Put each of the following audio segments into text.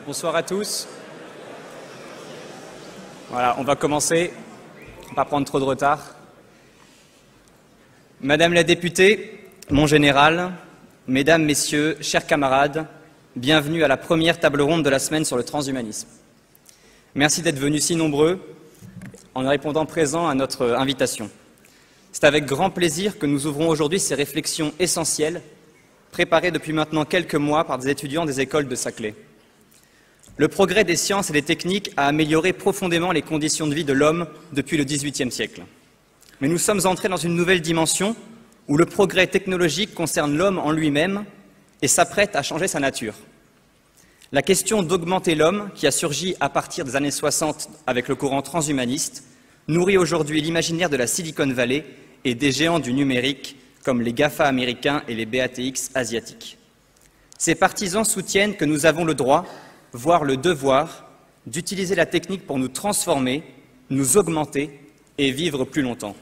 Bonsoir à tous. Voilà, on va commencer. On va pas prendre trop de retard. Madame la députée, mon général, mesdames, messieurs, chers camarades, bienvenue à la première table ronde de la semaine sur le transhumanisme. Merci d'être venus si nombreux en répondant présent à notre invitation. C'est avec grand plaisir que nous ouvrons aujourd'hui ces réflexions essentielles préparées depuis maintenant quelques mois par des étudiants des écoles de Saclay. Le progrès des sciences et des techniques a amélioré profondément les conditions de vie de l'homme depuis le XVIIIe siècle. Mais nous sommes entrés dans une nouvelle dimension où le progrès technologique concerne l'homme en lui-même et s'apprête à changer sa nature. La question d'augmenter l'homme, qui a surgi à partir des années 60 avec le courant transhumaniste, nourrit aujourd'hui l'imaginaire de la Silicon Valley et des géants du numérique comme les GAFA américains et les BATX asiatiques. Ces partisans soutiennent que nous avons le droit, voire le devoir, d'utiliser la technique pour nous transformer, nous augmenter et vivre plus longtemps.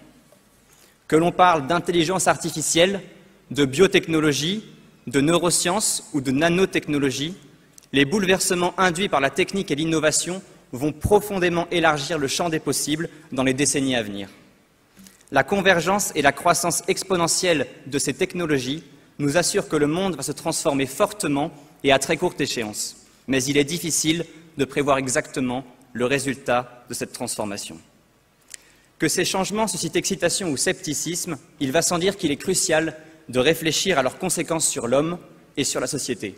Que l'on parle d'intelligence artificielle, de biotechnologie, de neurosciences ou de nanotechnologie, les bouleversements induits par la technique et l'innovation vont profondément élargir le champ des possibles dans les décennies à venir. La convergence et la croissance exponentielle de ces technologies nous assurent que le monde va se transformer fortement et à très courte échéance. Mais il est difficile de prévoir exactement le résultat de cette transformation. Que ces changements suscitent excitation ou scepticisme, il va sans dire qu'il est crucial de réfléchir à leurs conséquences sur l'homme et sur la société.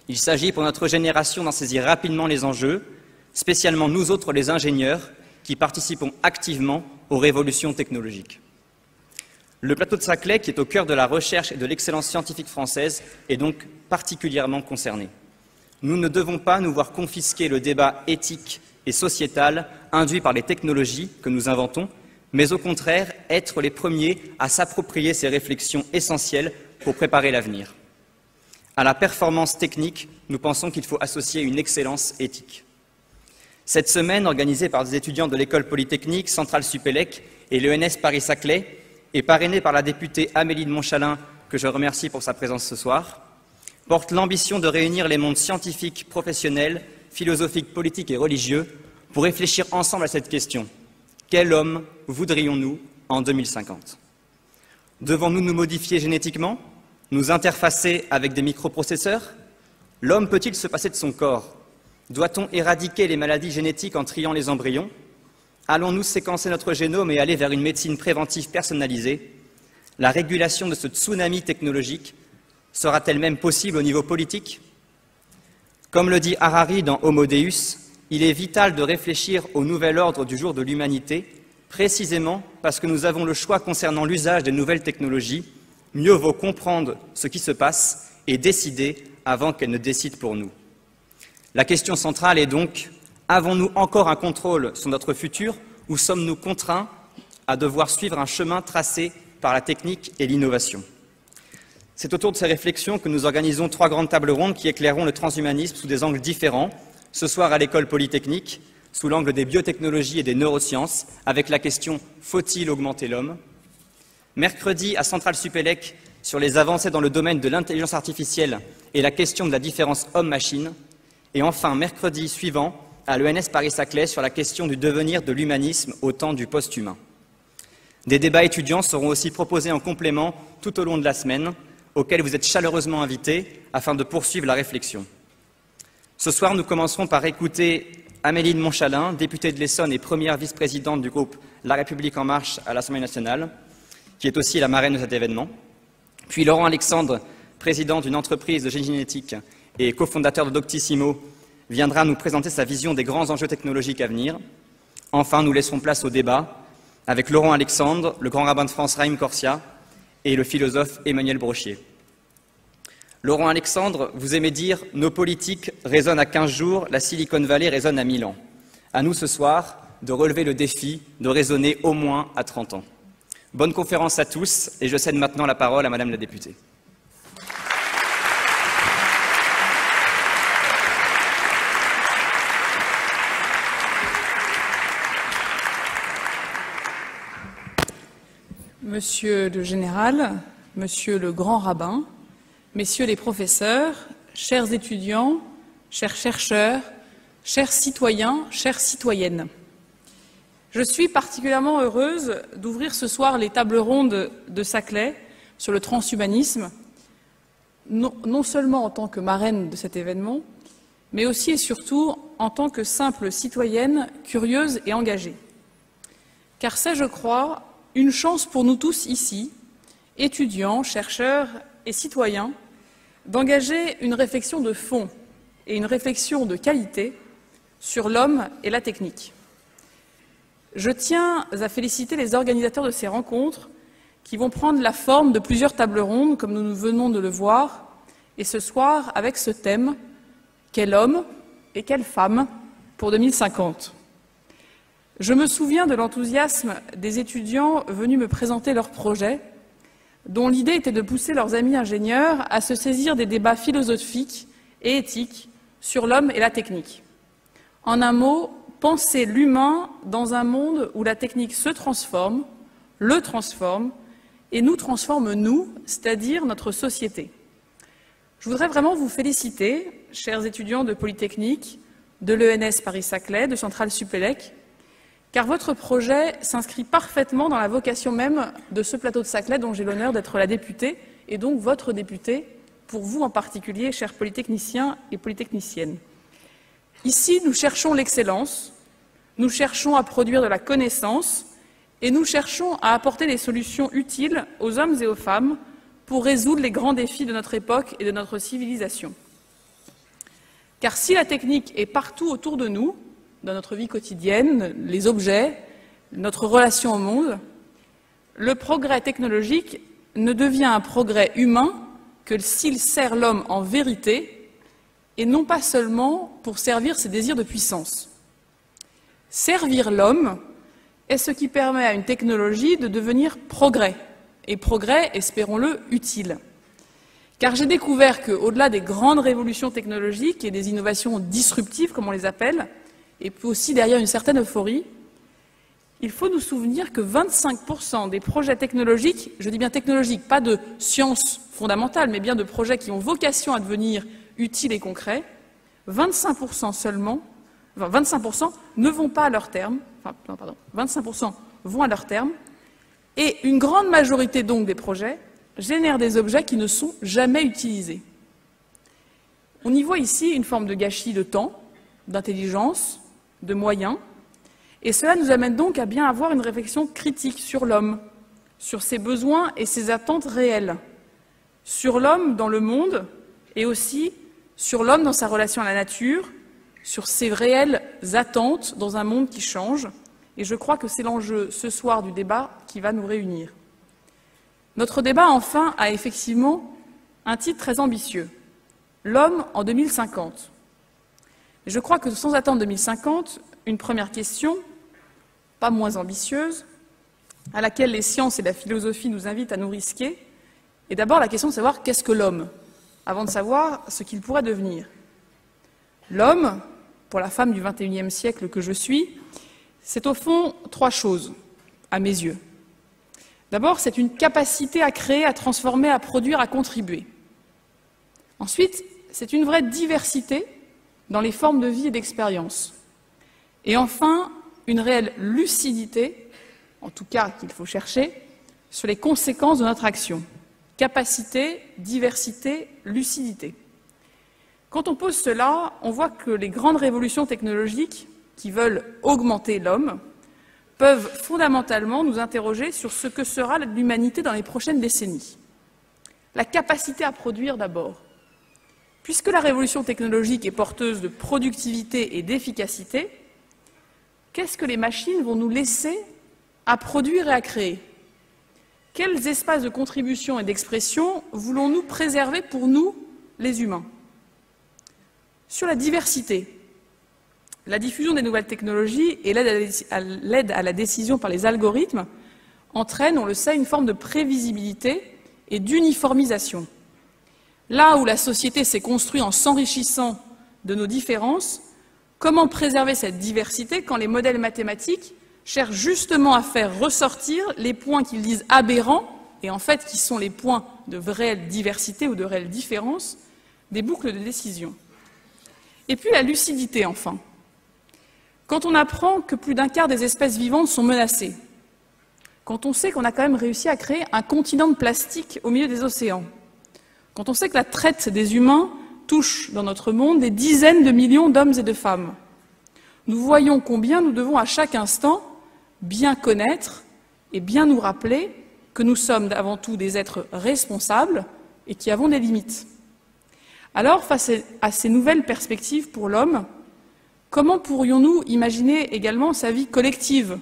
Il s'agit pour notre génération d'en saisir rapidement les enjeux, spécialement nous autres les ingénieurs qui participons activement aux révolutions technologiques. Le plateau de Saclay, qui est au cœur de la recherche et de l'excellence scientifique française, est donc particulièrement concerné. Nous ne devons pas nous voir confisquer le débat éthique et sociétal induit par les technologies que nous inventons, mais au contraire être les premiers à s'approprier ces réflexions essentielles pour préparer l'avenir. À la performance technique, nous pensons qu'il faut associer une excellence éthique. Cette semaine, organisée par des étudiants de l'École polytechnique, Centrale Supélec et l'ENS Paris-Saclay, et parrainée par la députée Amélie de Montchalin, que je remercie pour sa présence ce soir, porte l'ambition de réunir les mondes scientifiques, professionnels, philosophiques, politiques et religieux pour réfléchir ensemble à cette question. Quel homme voudrions-nous en 2050 ? Devons-nous nous modifier génétiquement ? Nous interfacer avec des microprocesseurs ? L'homme peut-il se passer de son corps ? Doit-on éradiquer les maladies génétiques en triant les embryons ? Allons-nous séquencer notre génome et aller vers une médecine préventive personnalisée ? La régulation de ce tsunami technologique sera-t-elle même possible au niveau politique ? Comme le dit Harari dans Homo Deus, il est vital de réfléchir au nouvel ordre du jour de l'humanité, précisément parce que nous avons le choix concernant l'usage des nouvelles technologies. Mieux vaut comprendre ce qui se passe et décider avant qu'elles ne décident pour nous. La question centrale est donc, avons-nous encore un contrôle sur notre futur ou sommes-nous contraints à devoir suivre un chemin tracé par la technique et l'innovation ? C'est autour de ces réflexions que nous organisons 3 grandes tables rondes qui éclaireront le transhumanisme sous des angles différents. Ce soir à l'École polytechnique, sous l'angle des biotechnologies et des neurosciences, avec la question « Faut-il augmenter l'homme ?» Mercredi à Centrale Supélec, sur les avancées dans le domaine de l'intelligence artificielle et la question de la différence homme-machine. Et enfin, mercredi suivant, à l'ENS Paris-Saclay, sur la question du devenir de l'humanisme au temps du post-humain. Des débats étudiants seront aussi proposés en complément tout au long de la semaine, auxquels vous êtes chaleureusement invités afin de poursuivre la réflexion. Ce soir, nous commencerons par écouter Amélie de Montchalin, députée de l'Essonne et première vice-présidente du groupe La République En Marche à l'Assemblée nationale, qui est aussi la marraine de cet événement. Puis Laurent Alexandre, président d'une entreprise de génie génétique et cofondateur de Doctissimo, viendra nous présenter sa vision des grands enjeux technologiques à venir. Enfin, nous laisserons place au débat avec Laurent Alexandre, le grand rabbin de France Raïm Corsia et le philosophe Emmanuel Brochier. Laurent Alexandre, vous aimez dire « Nos politiques résonnent à 15 jours, la Silicon Valley résonne à 1000 ans ». À nous ce soir de relever le défi de raisonner au moins à 30 ans. Bonne conférence à tous et je cède maintenant la parole à Madame la députée. Monsieur le Général, Monsieur le Grand Rabbin, Messieurs les professeurs, chers étudiants, chers chercheurs, chers citoyens, chères citoyennes. Je suis particulièrement heureuse d'ouvrir ce soir les tables rondes de Saclay sur le transhumanisme, non seulement en tant que marraine de cet événement, mais aussi et surtout en tant que simple citoyenne curieuse et engagée. Car c'est, je crois, une chance pour nous tous ici, étudiants, chercheurs et citoyens, d'engager une réflexion de fond et une réflexion de qualité sur l'homme et la technique. Je tiens à féliciter les organisateurs de ces rencontres qui vont prendre la forme de plusieurs tables rondes, comme nous venons de le voir, et ce soir avec ce thème « Quel homme et quelle femme pour 2050 ?» Je me souviens de l'enthousiasme des étudiants venus me présenter leur projet, dont l'idée était de pousser leurs amis ingénieurs à se saisir des débats philosophiques et éthiques sur l'homme et la technique. En un mot, penser l'humain dans un monde où la technique se transforme, le transforme, et nous transforme nous, c'est-à-dire notre société. Je voudrais vraiment vous féliciter, chers étudiants de Polytechnique, de l'ENS Paris-Saclay, de Centrale Supélec, car votre projet s'inscrit parfaitement dans la vocation même de ce plateau de Saclay dont j'ai l'honneur d'être la députée, et donc votre députée, pour vous en particulier, chers polytechniciens et polytechniciennes. Ici, nous cherchons l'excellence, nous cherchons à produire de la connaissance, et nous cherchons à apporter des solutions utiles aux hommes et aux femmes pour résoudre les grands défis de notre époque et de notre civilisation. Car si la technique est partout autour de nous, dans notre vie quotidienne, les objets, notre relation au monde, le progrès technologique ne devient un progrès humain que s'il sert l'homme en vérité et non pas seulement pour servir ses désirs de puissance. Servir l'homme est ce qui permet à une technologie de devenir progrès, et progrès, espérons-le, utile. Car j'ai découvert qu'au-delà des grandes révolutions technologiques et des innovations disruptives, comme on les appelle, et puis aussi derrière une certaine euphorie, il faut nous souvenir que 25% des projets technologiques, je dis bien technologiques, pas de sciences fondamentales, mais bien de projets qui ont vocation à devenir utiles et concrets, 25% seulement, enfin 25% ne vont pas à leur terme, 25% vont à leur terme, et une grande majorité donc des projets génèrent des objets qui ne sont jamais utilisés. On y voit ici une forme de gâchis de temps, d'intelligence, de moyens, et cela nous amène donc à bien avoir une réflexion critique sur l'homme, sur ses besoins et ses attentes réelles, sur l'homme dans le monde et aussi sur l'homme dans sa relation à la nature, sur ses réelles attentes dans un monde qui change, et je crois que c'est l'enjeu ce soir du débat qui va nous réunir. Notre débat, enfin, a effectivement un titre très ambitieux, « L'homme en 2050 ». Je crois que sans attendre 2050, une première question, pas moins ambitieuse, à laquelle les sciences et la philosophie nous invitent à nous risquer, est d'abord la question de savoir qu'est-ce que l'homme, avant de savoir ce qu'il pourrait devenir. L'homme, pour la femme du XXIe siècle que je suis, c'est au fond trois choses, à mes yeux. D'abord, c'est une capacité à créer, à transformer, à produire, à contribuer. Ensuite, c'est une vraie diversité dans les formes de vie et d'expérience. Et enfin, une réelle lucidité, en tout cas qu'il faut chercher, sur les conséquences de notre action. Capacité, diversité, lucidité. Quand on pose cela, on voit que les grandes révolutions technologiques qui veulent augmenter l'homme peuvent fondamentalement nous interroger sur ce que sera l'humanité dans les prochaines décennies. La capacité à produire d'abord. Puisque la révolution technologique est porteuse de productivité et d'efficacité, qu'est-ce que les machines vont nous laisser à produire et à créer? Quels espaces de contribution et d'expression voulons-nous préserver pour nous, les humains? Sur la diversité, la diffusion des nouvelles technologies et l'aide à la décision par les algorithmes entraînent, on le sait, une forme de prévisibilité et d'uniformisation. Là où la société s'est construite en s'enrichissant de nos différences, comment préserver cette diversité quand les modèles mathématiques cherchent justement à faire ressortir les points qu'ils disent aberrants, et en fait qui sont les points de réelle diversité ou de réelle différence, des boucles de décision? Et puis la lucidité, enfin. Quand on apprend que plus d'un quart des espèces vivantes sont menacées, quand on sait qu'on a quand même réussi à créer un continent de plastique au milieu des océans, quand on sait que la traite des humains touche dans notre monde des dizaines de millions d'hommes et de femmes, nous voyons combien nous devons à chaque instant bien connaître et bien nous rappeler que nous sommes avant tout des êtres responsables et qui avons des limites. Alors, face à ces nouvelles perspectives pour l'homme, comment pourrions-nous imaginer également sa vie collective,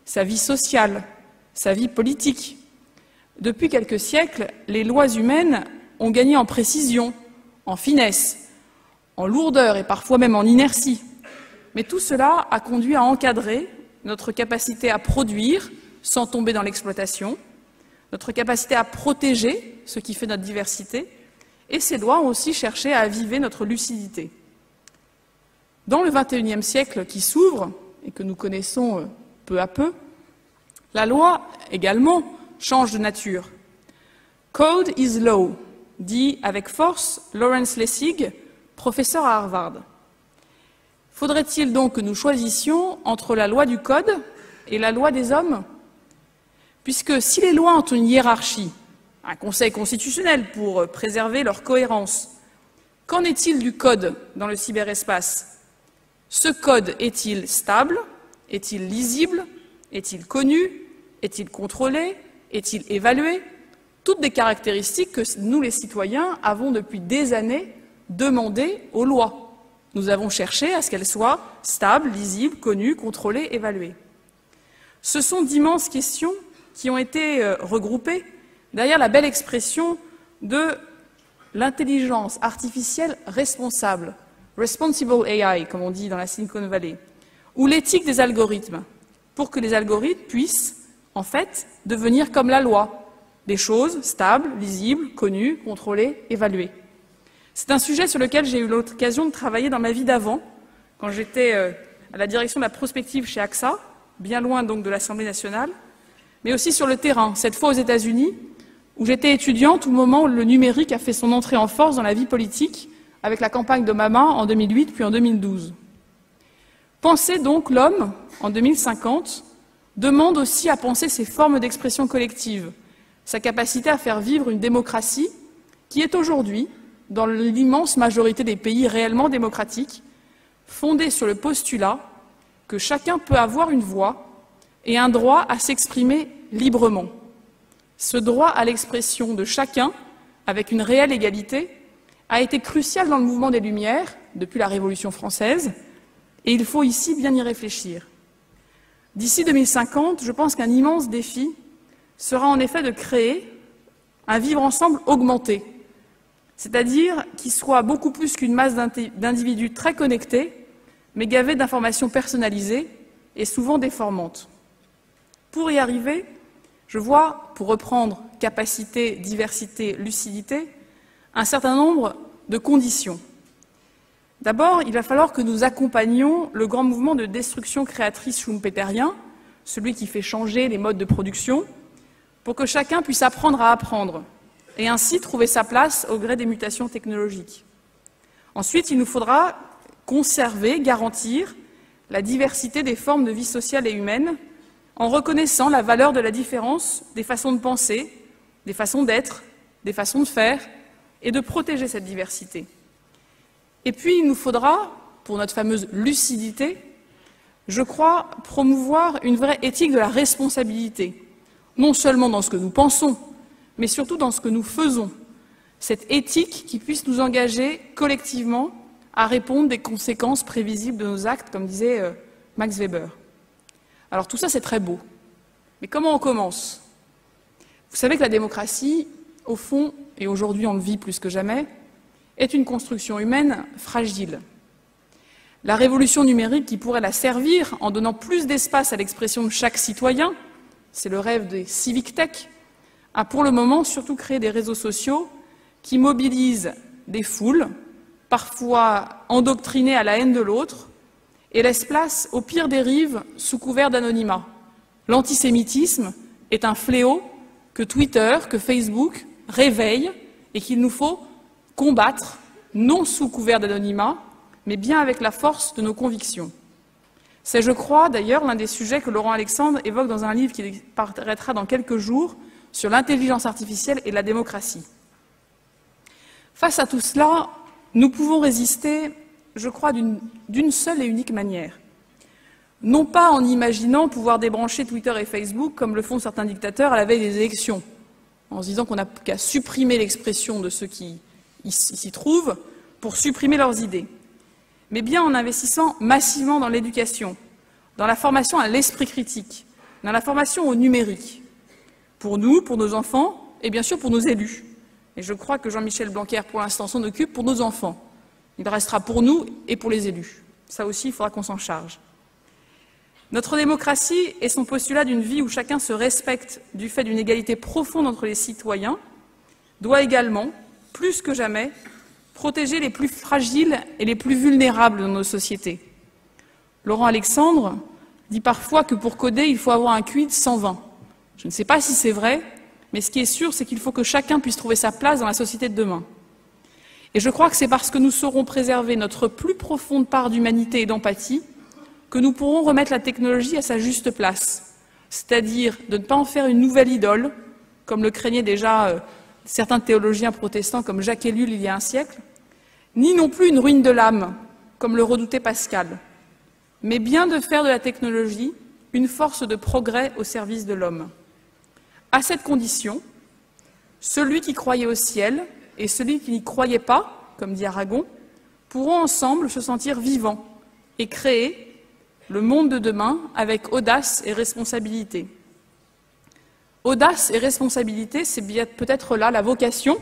sa vie sociale, sa vie politique? Depuis quelques siècles, les lois humaines ont gagné en précision, en finesse, en lourdeur et parfois même en inertie. Mais tout cela a conduit à encadrer notre capacité à produire sans tomber dans l'exploitation, notre capacité à protéger ce qui fait notre diversité, et ces lois ont aussi cherché à aviver notre lucidité. Dans le XXIe siècle qui s'ouvre, et que nous connaissons peu à peu, la loi également change de nature. Code is law, dit avec force Lawrence Lessig, professeur à Harvard. Faudrait-il donc que nous choisissions entre la loi du code et la loi des hommes? Puisque si les lois ont une hiérarchie, un conseil constitutionnel pour préserver leur cohérence, qu'en est-il du code dans le cyberespace? Ce code est-il stable? Est-il lisible? Est-il connu? Est-il contrôlé? Est-il évalué? Toutes des caractéristiques que nous, les citoyens, avons depuis des années demandé aux lois. Nous avons cherché à ce qu'elles soient stables, lisibles, connues, contrôlées, évaluées. Ce sont d'immenses questions qui ont été regroupées derrière la belle expression de l'intelligence artificielle responsable, responsible AI, comme on dit dans la Silicon Valley, ou l'éthique des algorithmes, pour que les algorithmes puissent, en fait, devenir comme la loi, des choses stables, lisibles, connues, contrôlées, évaluées. C'est un sujet sur lequel j'ai eu l'occasion de travailler dans ma vie d'avant, quand j'étais à la direction de la prospective chez AXA, bien loin donc de l'Assemblée nationale, mais aussi sur le terrain, cette fois aux États-Unis, où j'étais étudiante au moment où le numérique a fait son entrée en force dans la vie politique, avec la campagne d'Obama en 2008 puis en 2012. Penser donc l'homme, en 2050, demande aussi à penser ses formes d'expression collective, sa capacité à faire vivre une démocratie qui est aujourd'hui, dans l'immense majorité des pays réellement démocratiques, fondée sur le postulat que chacun peut avoir une voix et un droit à s'exprimer librement. Ce droit à l'expression de chacun, avec une réelle égalité, a été crucial dans le mouvement des Lumières, depuis la Révolution française, et il faut ici bien y réfléchir. D'ici 2050, je pense qu'un immense défi sera en effet de créer un vivre ensemble augmenté, c'est-à-dire qui soit beaucoup plus qu'une masse d'individus très connectés, mais gavés d'informations personnalisées et souvent déformantes. Pour y arriver, je vois, pour reprendre capacité, diversité, lucidité, un certain nombre de conditions. D'abord, il va falloir que nous accompagnions le grand mouvement de destruction créatrice schumpeterien, celui qui fait changer les modes de production, pour que chacun puisse apprendre à apprendre, et ainsi trouver sa place au gré des mutations technologiques. Ensuite, il nous faudra conserver, garantir la diversité des formes de vie sociale et humaine, en reconnaissant la valeur de la différence des façons de penser, des façons d'être, des façons de faire, et de protéger cette diversité. Et puis, il nous faudra, pour notre fameuse lucidité, je crois, promouvoir une vraie éthique de la responsabilité, non seulement dans ce que nous pensons, mais surtout dans ce que nous faisons. Cette éthique qui puisse nous engager collectivement à répondre des conséquences prévisibles de nos actes, comme disait Max Weber. Alors tout ça, c'est très beau. Mais comment on commence? Vous savez que la démocratie, au fond, et aujourd'hui on le vit plus que jamais, est une construction humaine fragile. La révolution numérique qui pourrait la servir en donnant plus d'espace à l'expression de chaque citoyen, c'est le rêve des civic tech, a pour le moment surtout créé des réseaux sociaux qui mobilisent des foules, parfois endoctrinées à la haine de l'autre, et laisse place aux pires dérives sous couvert d'anonymat. L'antisémitisme est un fléau que Twitter, que Facebook réveillent et qu'il nous faut combattre, non sous couvert d'anonymat, mais bien avec la force de nos convictions. C'est, je crois, d'ailleurs, l'un des sujets que Laurent Alexandre évoque dans un livre qui paraîtra dans quelques jours sur l'intelligence artificielle et la démocratie. Face à tout cela, nous pouvons résister, je crois, d'une seule et unique manière. Non pas en imaginant pouvoir débrancher Twitter et Facebook comme le font certains dictateurs à la veille des élections, en se disant qu'on n'a qu'à supprimer l'expression de ceux qui s'y trouvent pour supprimer leurs idées, mais bien en investissant massivement dans l'éducation, dans la formation à l'esprit critique, dans la formation au numérique, pour nous, pour nos enfants et bien sûr pour nos élus. Et je crois que Jean-Michel Blanquer, pour l'instant, s'en occupe pour nos enfants. Il restera pour nous et pour les élus. Ça aussi, il faudra qu'on s'en charge. Notre démocratie et son postulat d'une vie où chacun se respecte du fait d'une égalité profonde entre les citoyens doit également, plus que jamais, protéger les plus fragiles et les plus vulnérables dans nos sociétés. Laurent Alexandre dit parfois que pour coder, il faut avoir un QI de 120. Je ne sais pas si c'est vrai, mais ce qui est sûr, c'est qu'il faut que chacun puisse trouver sa place dans la société de demain. Et je crois que c'est parce que nous saurons préserver notre plus profonde part d'humanité et d'empathie que nous pourrons remettre la technologie à sa juste place, c'est-à-dire de ne pas en faire une nouvelle idole, comme le craignaient déjà certains théologiens protestants comme Jacques Ellul il y a un siècle, ni non plus une ruine de l'âme, comme le redoutait Pascal, mais bien de faire de la technologie une force de progrès au service de l'homme. À cette condition, celui qui croyait au ciel et celui qui n'y croyait pas, comme dit Aragon, pourront ensemble se sentir vivants et créer le monde de demain avec audace et responsabilité. Audace et responsabilité, c'est peut-être là la vocation,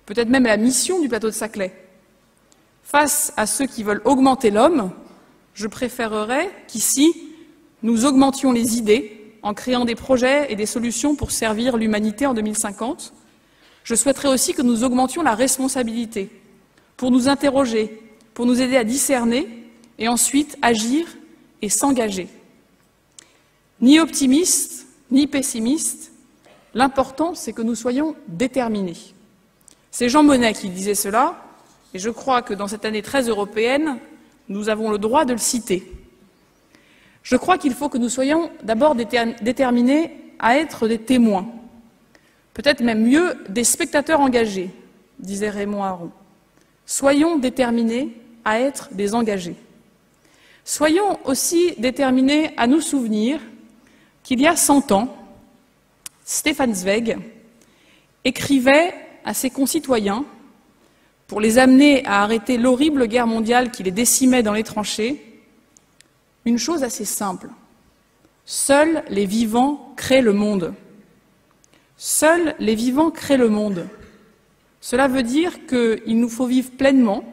peut-être même la mission du plateau de Saclay. Face à ceux qui veulent augmenter l'homme, je préférerais qu'ici, nous augmentions les idées en créant des projets et des solutions pour servir l'humanité en 2050. Je souhaiterais aussi que nous augmentions la responsabilité pour nous interroger, pour nous aider à discerner et ensuite agir et s'engager. Ni optimiste, ni pessimiste, l'important c'est que nous soyons déterminés. C'est Jean Monnet qui disait cela, et je crois que dans cette année très européenne, nous avons le droit de le citer. Je crois qu'il faut que nous soyons d'abord déterminés à être des témoins, peut-être même mieux des spectateurs engagés, disait Raymond Aron. Soyons déterminés à être des engagés. Soyons aussi déterminés à nous souvenir qu'il y a 100 ans, Stefan Zweig écrivait à ses concitoyens, pour les amener à arrêter l'horrible guerre mondiale qui les décimait dans les tranchées, une chose assez simple. Seuls les vivants créent le monde. Seuls les vivants créent le monde. Cela veut dire qu'il nous faut vivre pleinement,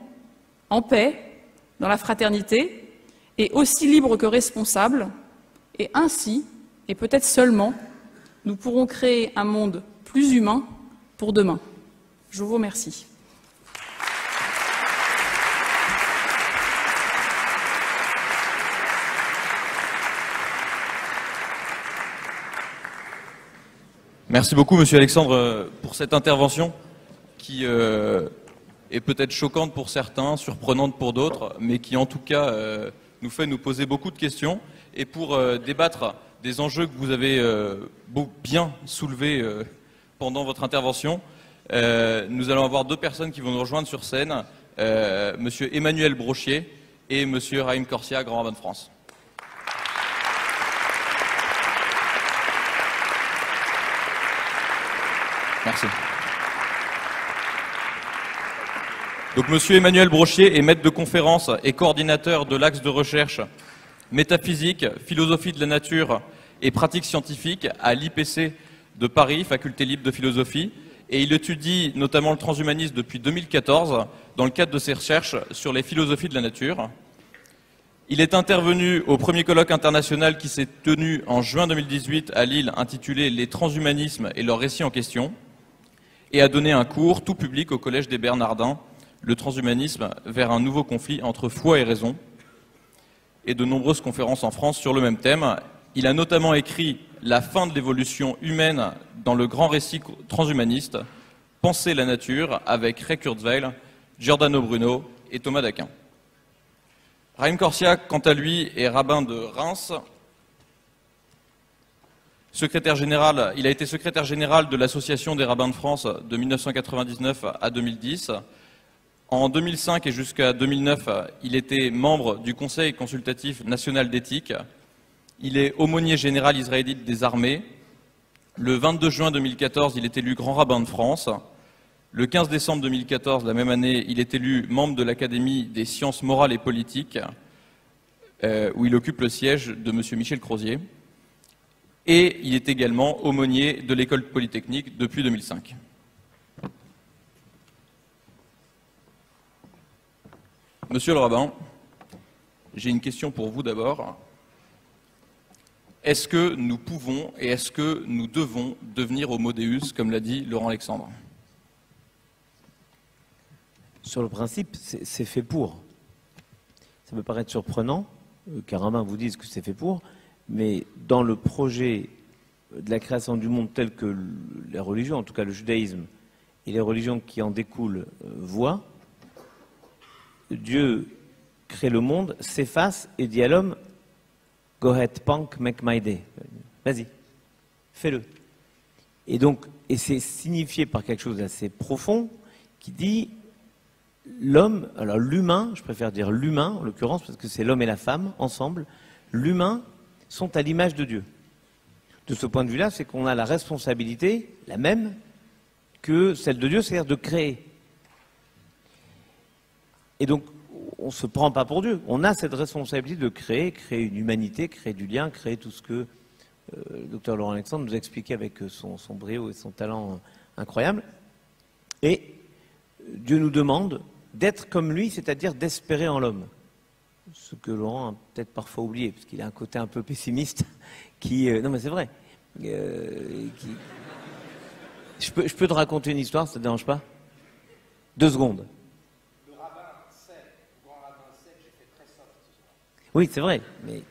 en paix, dans la fraternité, et aussi libres que responsables, et ainsi, et peut-être seulement, nous pourrons créer un monde plus humain pour demain. Je vous remercie. Merci beaucoup, Monsieur Alexandre, pour cette intervention qui est peut-être choquante pour certains, surprenante pour d'autres, mais qui en tout cas nous fait nous poser beaucoup de questions. Et pour débattre des enjeux que vous avez bien soulevés pendant votre intervention, nous allons avoir deux personnes qui vont nous rejoindre sur scène, Monsieur Emmanuel Brochier et Monsieur Raïm Corsia, Grand rabbin de France. Merci. Donc, Monsieur Emmanuel Brochier est maître de conférence et coordinateur de l'axe de recherche métaphysique, philosophie de la nature et pratique scientifique à l'IPC de Paris, faculté libre de philosophie, et il étudie notamment le transhumanisme depuis 2014 dans le cadre de ses recherches sur les philosophies de la nature. Il est intervenu au premier colloque international qui s'est tenu en juin 2018 à Lille, intitulé « Les transhumanismes et leurs récits en question », et a donné un cours tout public au Collège des Bernardins, le transhumanisme vers un nouveau conflit entre foi et raison, et de nombreuses conférences en France sur le même thème. Il a notamment écrit « La fin de l'évolution humaine dans le grand récit transhumaniste, Penser la nature » avec Ray Kurzweil, Giordano Bruno et Thomas d'Aquin. Raïm Korsiak, quant à lui, est rabbin de Reims. Il a été secrétaire général de l'Association des rabbins de France de 1999 à 2010. En 2005 et jusqu'à 2009, il était membre du Conseil consultatif national d'éthique. Il est aumônier général israélite des armées. Le 22 juin 2014, il est élu grand rabbin de France. Le 15 décembre 2014, la même année, il est élu membre de l'Académie des sciences morales et politiques, où il occupe le siège de M. Michel Crozier. Et il est également aumônier de l'école polytechnique depuis 2005. Monsieur le rabbin, j'ai une question pour vous d'abord. Est-ce que nous pouvons et est-ce que nous devons devenir homo deus, comme l'a dit Laurent Alexandre? Sur le principe, c'est fait pour. Ça peut paraître surprenant qu'un rabbin vous dise que c'est fait pour, mais dans le projet de la création du monde tel que les religions, en tout cas le judaïsme, et les religions qui en découlent voient, Dieu crée le monde, s'efface et dit à l'homme « Go ahead, punk, make my day ». Vas-y, fais-le. Et donc, et c'est signifié par quelque chose d'assez profond qui dit l'homme, alors l'humain, je préfère dire l'humain en l'occurrence, parce que c'est l'homme et la femme ensemble, l'humain sont à l'image de Dieu. De ce point de vue-là, c'est qu'on a la responsabilité, la même, que celle de Dieu, c'est-à-dire de créer. Et donc, on ne se prend pas pour Dieu. On a cette responsabilité de créer une humanité, créer du lien, créer tout ce que le docteur Laurent Alexandre nous a expliqué avec son brio et son talent incroyable. Et Dieu nous demande d'être comme lui, c'est-à-dire d'espérer en l'homme. Ce que Laurent a peut-être parfois oublié, parce qu'il a un côté un peu pessimiste, non mais c'est vrai. Je peux te raconter une histoire, ça ne te dérange pas? 2 secondes. Le rabbin sait, le grand rabbin sait que j'ai fait très soft ce soir. Oui, c'est vrai, mais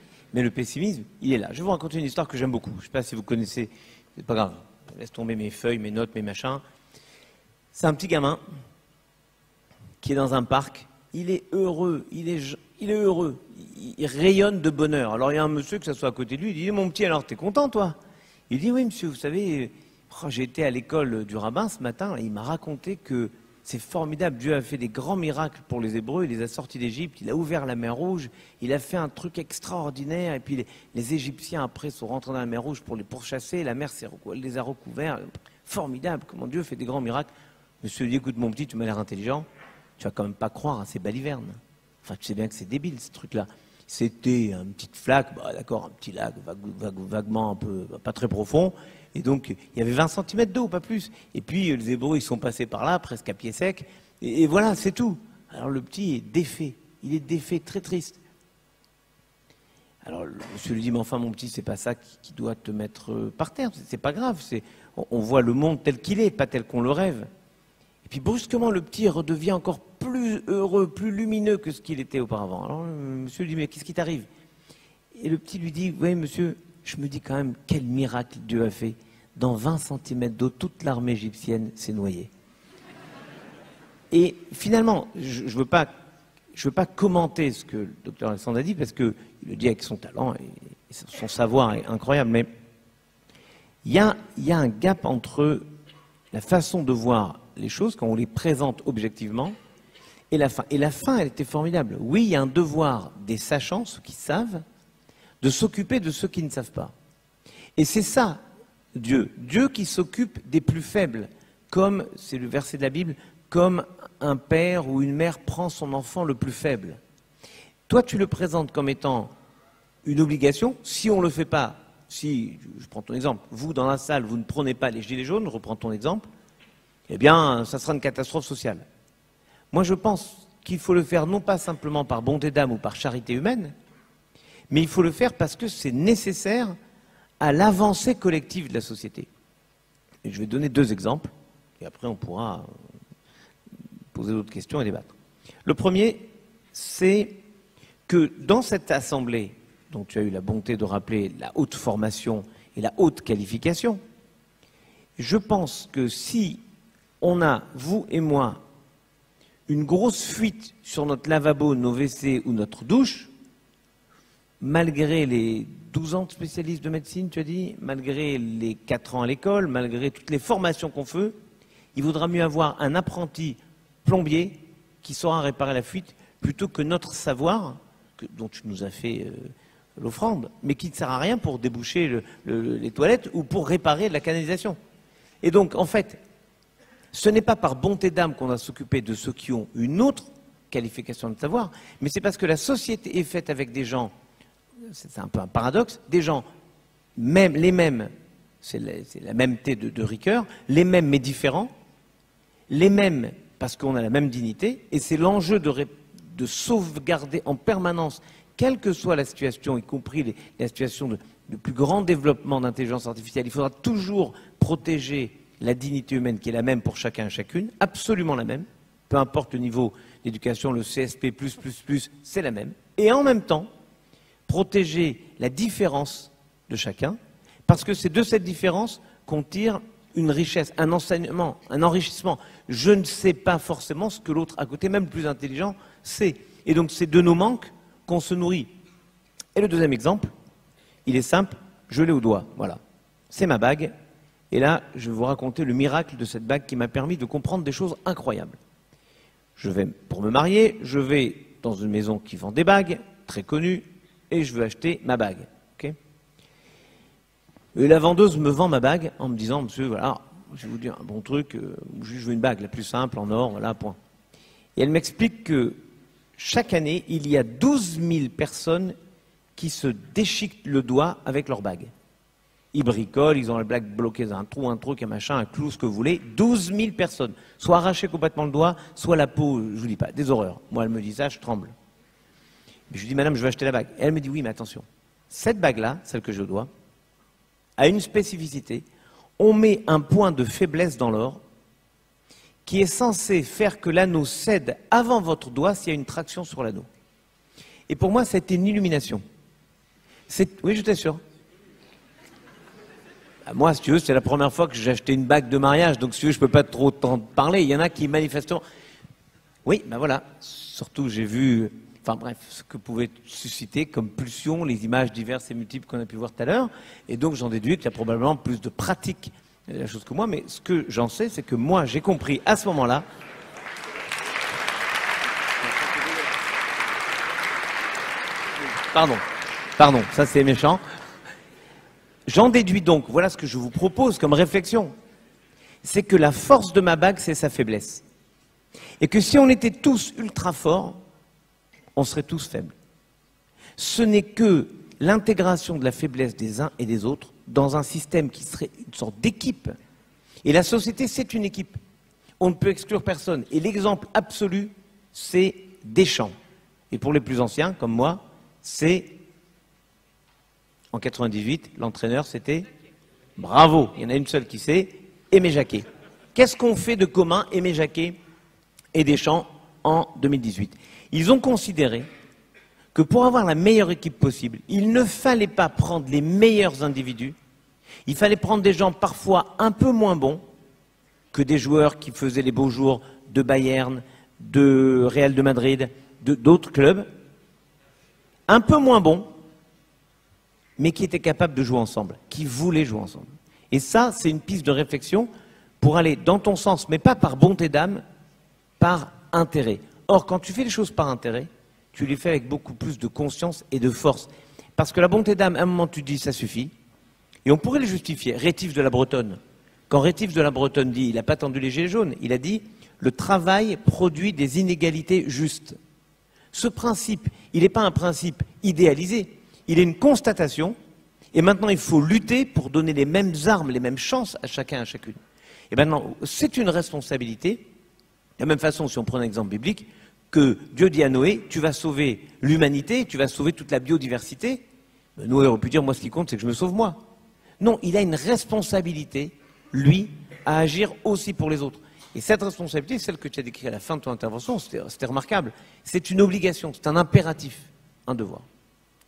le pessimisme, il est là. Je vais vous raconter une histoire que j'aime beaucoup. Je ne sais pas si vous connaissez, c'est pas grave, laisse tomber mes feuilles, mes notes, mes machins. C'est un petit gamin qui est dans un parc. Il est heureux, il est heureux, il rayonne de bonheur. Alors il y a un monsieur, que ça soit à côté de lui, il dit « Mon petit, alors t'es content toi ?» Il dit « Oui monsieur, vous savez, j'ai été à l'école du rabbin ce matin, et il m'a raconté que c'est formidable, Dieu a fait des grands miracles pour les Hébreux, il les a sortis d'Égypte, il a ouvert la mer Rouge, il a fait un truc extraordinaire, et puis les Égyptiens après sont rentrés dans la mer Rouge pour les pourchasser, la mer les a recouverts, formidable, comment Dieu fait des grands miracles. » Monsieur dit « Écoute mon petit, tu m'as l'air intelligent. Tu vas quand même pas croire à ces balivernes. Enfin, tu sais bien que c'est débile, ce truc-là. C'était une petite flaque, bah, d'accord, un petit lac vaguement un peu, pas très profond. Et donc, il y avait 20 cm d'eau, pas plus. Et puis, les Hébreux, ils sont passés par là, presque à pied sec. Et voilà, c'est tout. Alors, le petit est défait. Il est défait, très triste. Alors, le monsieur lui dit, mais enfin, mon petit, c'est pas ça qui doit te mettre par terre. C'est pas grave. On voit le monde tel qu'il est, pas tel qu'on le rêve. Et puis brusquement, le petit redevient encore plus heureux, plus lumineux que ce qu'il était auparavant. Alors le monsieur lui dit, mais qu'est-ce qui t'arrive? Et le petit lui dit, oui monsieur, je me dis quand même, quel miracle Dieu a fait. Dans 20 cm d'eau, toute l'armée égyptienne s'est noyée. Et finalement, je veux pas commenter ce que le docteur Alexandre a dit, parce qu'il le dit avec son talent et son savoir est incroyable, mais il y a un gap entre la façon de voir les choses, quand on les présente objectivement, et la fin. Et la fin, elle était formidable. Oui, il y a un devoir des sachants, ceux qui savent, de s'occuper de ceux qui ne savent pas. Et c'est ça, Dieu. Dieu qui s'occupe des plus faibles, comme, c'est le verset de la Bible, comme un père ou une mère prend son enfant le plus faible. Toi, tu le présentes comme étant une obligation. Si on ne le fait pas, si, je prends ton exemple, vous, dans la salle, vous ne prenez pas les gilets jaunes, reprends ton exemple, eh bien, ça sera une catastrophe sociale. Moi, je pense qu'il faut le faire non pas simplement par bonté d'âme ou par charité humaine, mais il faut le faire parce que c'est nécessaire à l'avancée collective de la société. Et je vais donner 2 exemples, et après on pourra poser d'autres questions et débattre. Le premier, c'est que dans cette assemblée, dont tu as eu la bonté de rappeler la haute formation et la haute qualification, je pense que si on a, vous et moi, une grosse fuite sur notre lavabo, nos WC ou notre douche, malgré les 12 ans de spécialiste de médecine, tu as dit, malgré les 4 ans à l'école, malgré toutes les formations qu'on fait, il vaudra mieux avoir un apprenti plombier qui saura réparer la fuite plutôt que notre savoir, dont tu nous as fait l'offrande, mais qui ne sert à rien pour déboucher les toilettes ou pour réparer la canalisation. Et donc, en fait, ce n'est pas par bonté d'âme qu'on va s'occuper de ceux qui ont une autre qualification de savoir, mais c'est parce que la société est faite avec des gens, c'est un peu un paradoxe, des gens même, les mêmes, c'est la mêmeté de rigueur, les mêmes mais différents, les mêmes parce qu'on a la même dignité, et c'est l'enjeu de sauvegarder en permanence, quelle que soit la situation, y compris la situation de plus grand développement d'intelligence artificielle, il faudra toujours protéger la dignité humaine qui est la même pour chacun et chacune, absolument la même, peu importe le niveau d'éducation, le CSP++, c'est la même, et en même temps, protéger la différence de chacun, parce que c'est de cette différence qu'on tire une richesse, un enseignement, un enrichissement. Je ne sais pas forcément ce que l'autre à côté, même le plus intelligent, sait. Et donc c'est de nos manques qu'on se nourrit. Et le deuxième exemple, il est simple, je l'ai au doigt, voilà. C'est ma bague, et là, je vais vous raconter le miracle de cette bague qui m'a permis de comprendre des choses incroyables. Je vais, pour me marier, je vais dans une maison qui vend des bagues, très connue, et je veux acheter ma bague. Okay, et la vendeuse me vend ma bague en me disant, monsieur, voilà, je vais vous dire un bon truc, je veux une bague la plus simple, en or, voilà, point. Et elle m'explique que chaque année, il y a 12 000 personnes qui se déchiquetent le doigt avec leur bague. Ils bricolent, ils ont la bague bloquée dans un trou, un truc, un machin, un clou, ce que vous voulez. 12 000 personnes. Soit arracher complètement le doigt, soit la peau, je vous dis pas, des horreurs. Moi, elle me dit ça, je tremble. Je lui dis, madame, je veux acheter la bague. Et elle me dit, oui, mais attention. Cette bague-là, celle que j'ai au doigt, a une spécificité. On met un point de faiblesse dans l'or qui est censé faire que l'anneau cède avant votre doigt s'il y a une traction sur l'anneau. Et pour moi, c'était une illumination. Oui, je t'assure. Moi, si tu veux, c'est la première fois que j'ai acheté une bague de mariage, donc si tu veux, je ne peux pas trop t'en parler. Il y en a qui manifestement... Oui, ben voilà. Surtout, j'ai vu... Enfin bref, ce que pouvait susciter comme pulsion les images diverses et multiples qu'on a pu voir tout à l'heure. Et donc, j'en déduis qu'il y a probablement plus de pratique de la chose que moi. Mais ce que j'en sais, c'est que moi, j'ai compris à ce moment-là... Pardon, ça c'est méchant. J'en déduis donc, voilà ce que je vous propose comme réflexion, c'est que la force de ma bague, c'est sa faiblesse. Et que si on était tous ultra forts, on serait tous faibles. Ce n'est que l'intégration de la faiblesse des uns et des autres dans un système qui serait une sorte d'équipe. Et la société, c'est une équipe. On ne peut exclure personne. Et l'exemple absolu, c'est Deschamps. Et pour les plus anciens, comme moi, c'est... En 98, l'entraîneur, c'était... Bravo, il y en a une seule qui sait, Aimé Jacquet. Qu'est-ce qu'on fait de commun, Aimé Jacquet et Deschamps, en 2018? Ils ont considéré que pour avoir la meilleure équipe possible, il ne fallait pas prendre les meilleurs individus, il fallait prendre des gens parfois un peu moins bons que des joueurs qui faisaient les beaux jours de Bayern, de Real de Madrid, d'autres clubs, un peu moins bons, mais qui étaient capables de jouer ensemble, qui voulaient jouer ensemble. Et ça, c'est une piste de réflexion pour aller dans ton sens, mais pas par bonté d'âme, par intérêt. Or, quand tu fais les choses par intérêt, tu les fais avec beaucoup plus de conscience et de force. Parce que la bonté d'âme, à un moment, tu dis, ça suffit. Et on pourrait le justifier. Rétif de la Bretonne. Quand Rétif de la Bretonne dit, il n'a pas tendu les gilets jaunes, il a dit, le travail produit des inégalités justes. Ce principe, il n'est pas un principe idéalisé. Il est une constatation, et maintenant il faut lutter pour donner les mêmes armes, les mêmes chances à chacun et à chacune. Et maintenant, c'est une responsabilité, de la même façon, si on prend un exemple biblique, que Dieu dit à Noé, tu vas sauver l'humanité, tu vas sauver toute la biodiversité. Noé aurait pu dire, moi ce qui compte, c'est que je me sauve moi. Non, il a une responsabilité, lui, à agir aussi pour les autres. Et cette responsabilité, celle que tu as décrite à la fin de ton intervention, c'était remarquable. C'est une obligation, c'est un impératif, un devoir.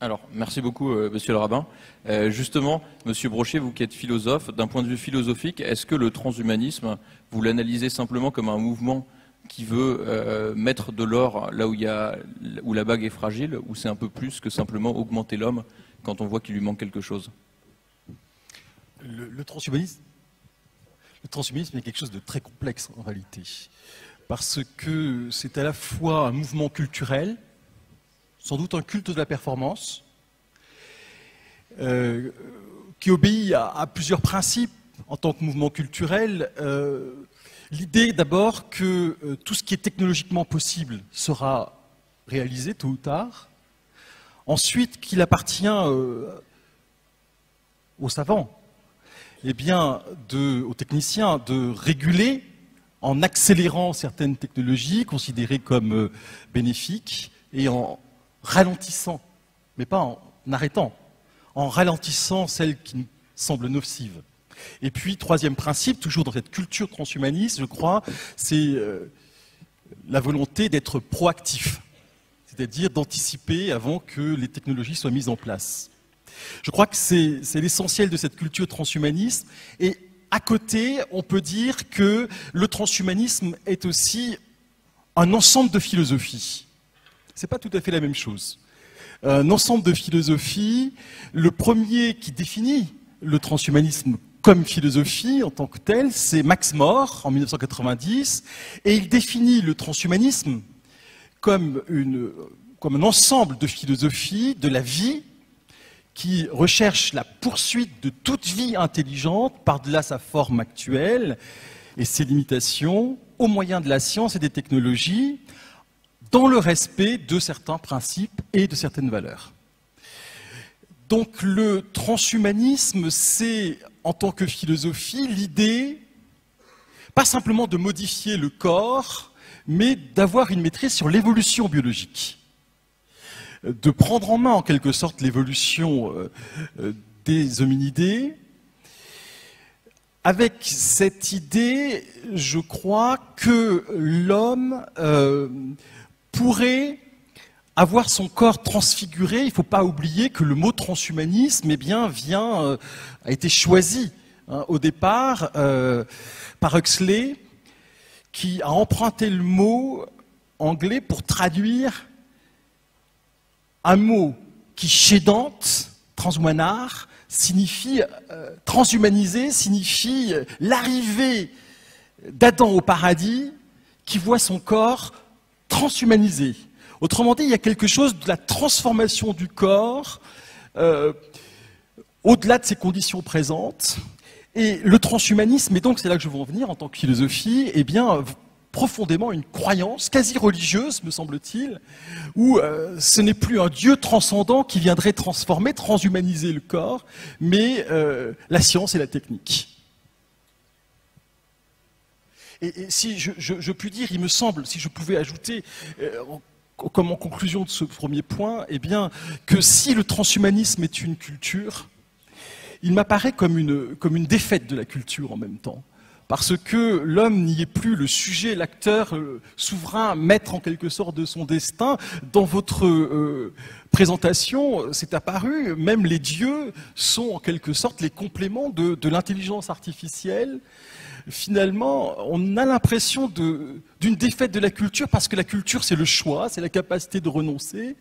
Alors, merci beaucoup, monsieur le rabbin. Justement, monsieur Brochet, vous qui êtes philosophe, d'un point de vue philosophique, est-ce que le transhumanisme, vous l'analysez simplement comme un mouvement qui veut mettre de l'or là où la bague est fragile, ou c'est un peu plus que simplement augmenter l'homme quand on voit qu'il lui manque quelque chose? Le transhumanisme est quelque chose de très complexe en réalité, parce que c'est à la fois un mouvement culturel, sans doute un culte de la performance, qui obéit à plusieurs principes en tant que mouvement culturel. L'idée d'abord que tout ce qui est technologiquement possible sera réalisé tôt ou tard. Ensuite, qu'il appartient aux savants, aux techniciens de réguler en accélérant certaines technologies considérées comme bénéfiques et en ralentissant, mais pas en arrêtant, en ralentissant celles qui nous semblent nocives. Et puis, troisième principe, toujours dans cette culture transhumaniste, je crois, c'est la volonté d'être proactif, c'est-à-dire d'anticiper avant que les technologies soient mises en place. Je crois que c'est l'essentiel de cette culture transhumaniste. Et à côté, on peut dire que le transhumanisme est aussi un ensemble de philosophies. Ce n'est pas tout à fait la même chose. Un ensemble de philosophies, le premier qui définit le transhumanisme comme philosophie en tant que tel, c'est Max More en 1990, et il définit le transhumanisme comme un ensemble de philosophies de la vie qui recherche la poursuite de toute vie intelligente par-delà sa forme actuelle et ses limitations au moyen de la science et des technologies, dans le respect de certains principes et de certaines valeurs. Donc le transhumanisme, c'est, en tant que philosophie, l'idée, pas simplement de modifier le corps, mais d'avoir une maîtrise sur l'évolution biologique. De prendre en main, en quelque sorte, l'évolution des hominidés. Avec cette idée, je crois que l'homme pourrait avoir son corps transfiguré. Il ne faut pas oublier que le mot transhumanisme a été choisi au départ par Huxley, qui a emprunté le mot anglais pour traduire un mot qui, chez Dante, transhumanar, signifie transhumaniser, signifie l'arrivée d'Adam au paradis qui voit son corps transhumanisé. Autrement dit, il y a quelque chose de la transformation du corps au-delà de ses conditions présentes. Et le transhumanisme, et donc c'est là que je veux en venir en tant que philosophie, profondément une croyance quasi religieuse, me semble-t-il, où ce n'est plus un Dieu transcendant qui viendrait transformer, transhumaniser le corps, mais la science et la technique. Et si je puis dire, il me semble, si je pouvais ajouter, comme en conclusion de ce premier point, que si le transhumanisme est une culture, il m'apparaît comme une défaite de la culture en même temps. Parce que l'homme n'y est plus le sujet, l'acteur souverain, maître en quelque sorte de son destin. Dans votre présentation, c'est apparu, même les dieux sont en quelque sorte les compléments de l'intelligence artificielle. Finalement, on a l'impression d'une défaite de la culture, parce que la culture, c'est le choix, c'est la capacité de renoncer.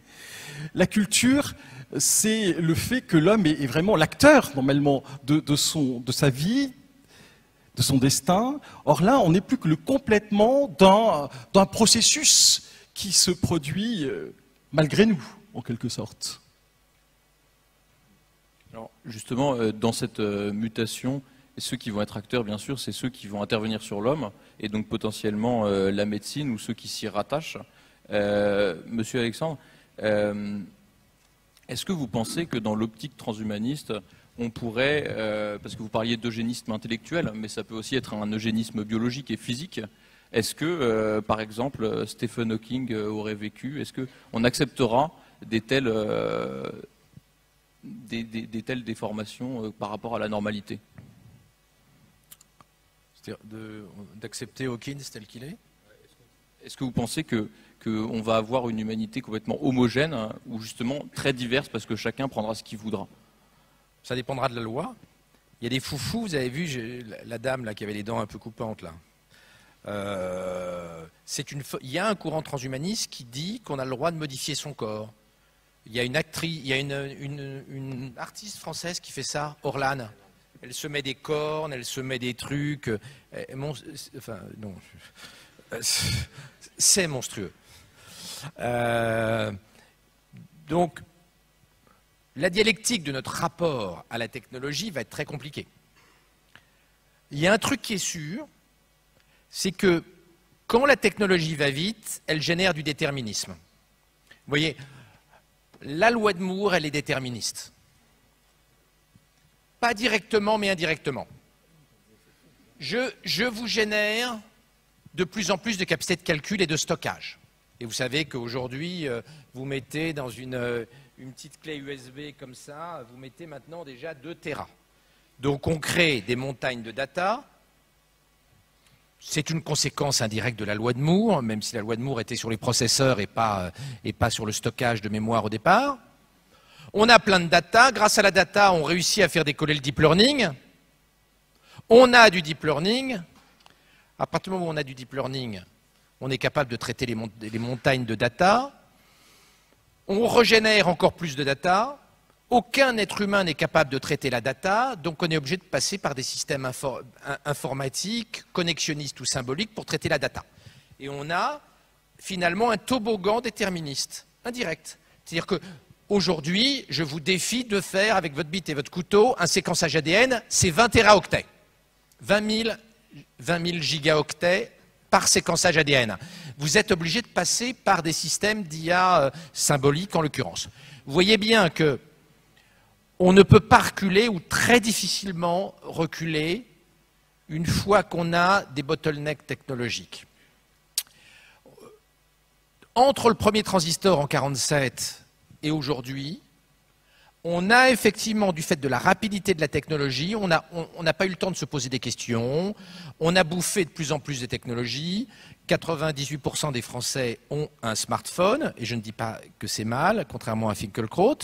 La culture, c'est le fait que l'homme est vraiment l'acteur, normalement, de sa vie, de son destin. Or là, on n'est plus que le complètement d'un processus qui se produit malgré nous, en quelque sorte. Alors, justement, dans cette mutation, ceux qui vont être acteurs, bien sûr, c'est ceux qui vont intervenir sur l'homme, et donc potentiellement la médecine ou ceux qui s'y rattachent. Monsieur Alexandre, est-ce que vous pensez que dans l'optique transhumaniste, on pourrait, parce que vous parliez d'eugénisme intellectuel, mais ça peut aussi être un eugénisme biologique et physique, est-ce que, par exemple, Stephen Hawking aurait vécu, est-ce qu'on acceptera des telles déformations par rapport à la normalité? C'est-à-dire d'accepter Hawkins tel qu'il est? Est-ce que vous pensez qu'on va avoir une humanité complètement homogène, ou justement très diverse, parce que chacun prendra ce qu'il voudra? Ça dépendra de la loi. Il y a des foufous, vous avez vu la dame là, qui avait les dents un peu coupantes, là. Il y a un courant transhumaniste qui dit qu'on a le droit de modifier son corps. Il y a une artiste française qui fait ça, Orlane. Elle se met des cornes, elle se met des trucs. C'est monstrueux. Donc, la dialectique de notre rapport à la technologie va être très compliquée. Il y a un truc qui est sûr, c'est que quand la technologie va vite, elle génère du déterminisme. Vous voyez, la loi de Moore, elle est déterministe. Pas directement, mais indirectement. Je vous génère de plus en plus de capacité de calcul et de stockage. Et vous savez qu'aujourd'hui, vous mettez dans une petite clé USB comme ça, vous mettez maintenant déjà 2 Tera. Donc on crée des montagnes de data. C'est une conséquence indirecte de la loi de Moore, même si la loi de Moore était sur les processeurs et pas sur le stockage de mémoire au départ. On a plein de data. Grâce à la data, on réussit à faire décoller le deep learning. On a du deep learning. À partir du moment où on a du deep learning, on est capable de traiter les montagnes de data. On régénère encore plus de data. Aucun être humain n'est capable de traiter la data, donc on est obligé de passer par des systèmes informatiques, connexionnistes ou symboliques pour traiter la data. Et on a finalement un toboggan déterministe, indirect. C'est-à-dire qu'aujourd'hui, je vous défie de faire avec votre bite et votre couteau un séquençage ADN, c'est 20 téraoctets. 20 000 gigaoctets par séquençage ADN. Vous êtes obligé de passer par des systèmes d'IA symboliques en l'occurrence. Vous voyez bien que on ne peut pas reculer ou très difficilement reculer une fois qu'on a des bottlenecks technologiques. Entre le premier transistor en 1947 et aujourd'hui, on a effectivement, du fait de la rapidité de la technologie, on n'a pas eu le temps de se poser des questions, on a bouffé de plus en plus de technologies, 98% des Français ont un smartphone, et je ne dis pas que c'est mal, contrairement à Finkielkraut.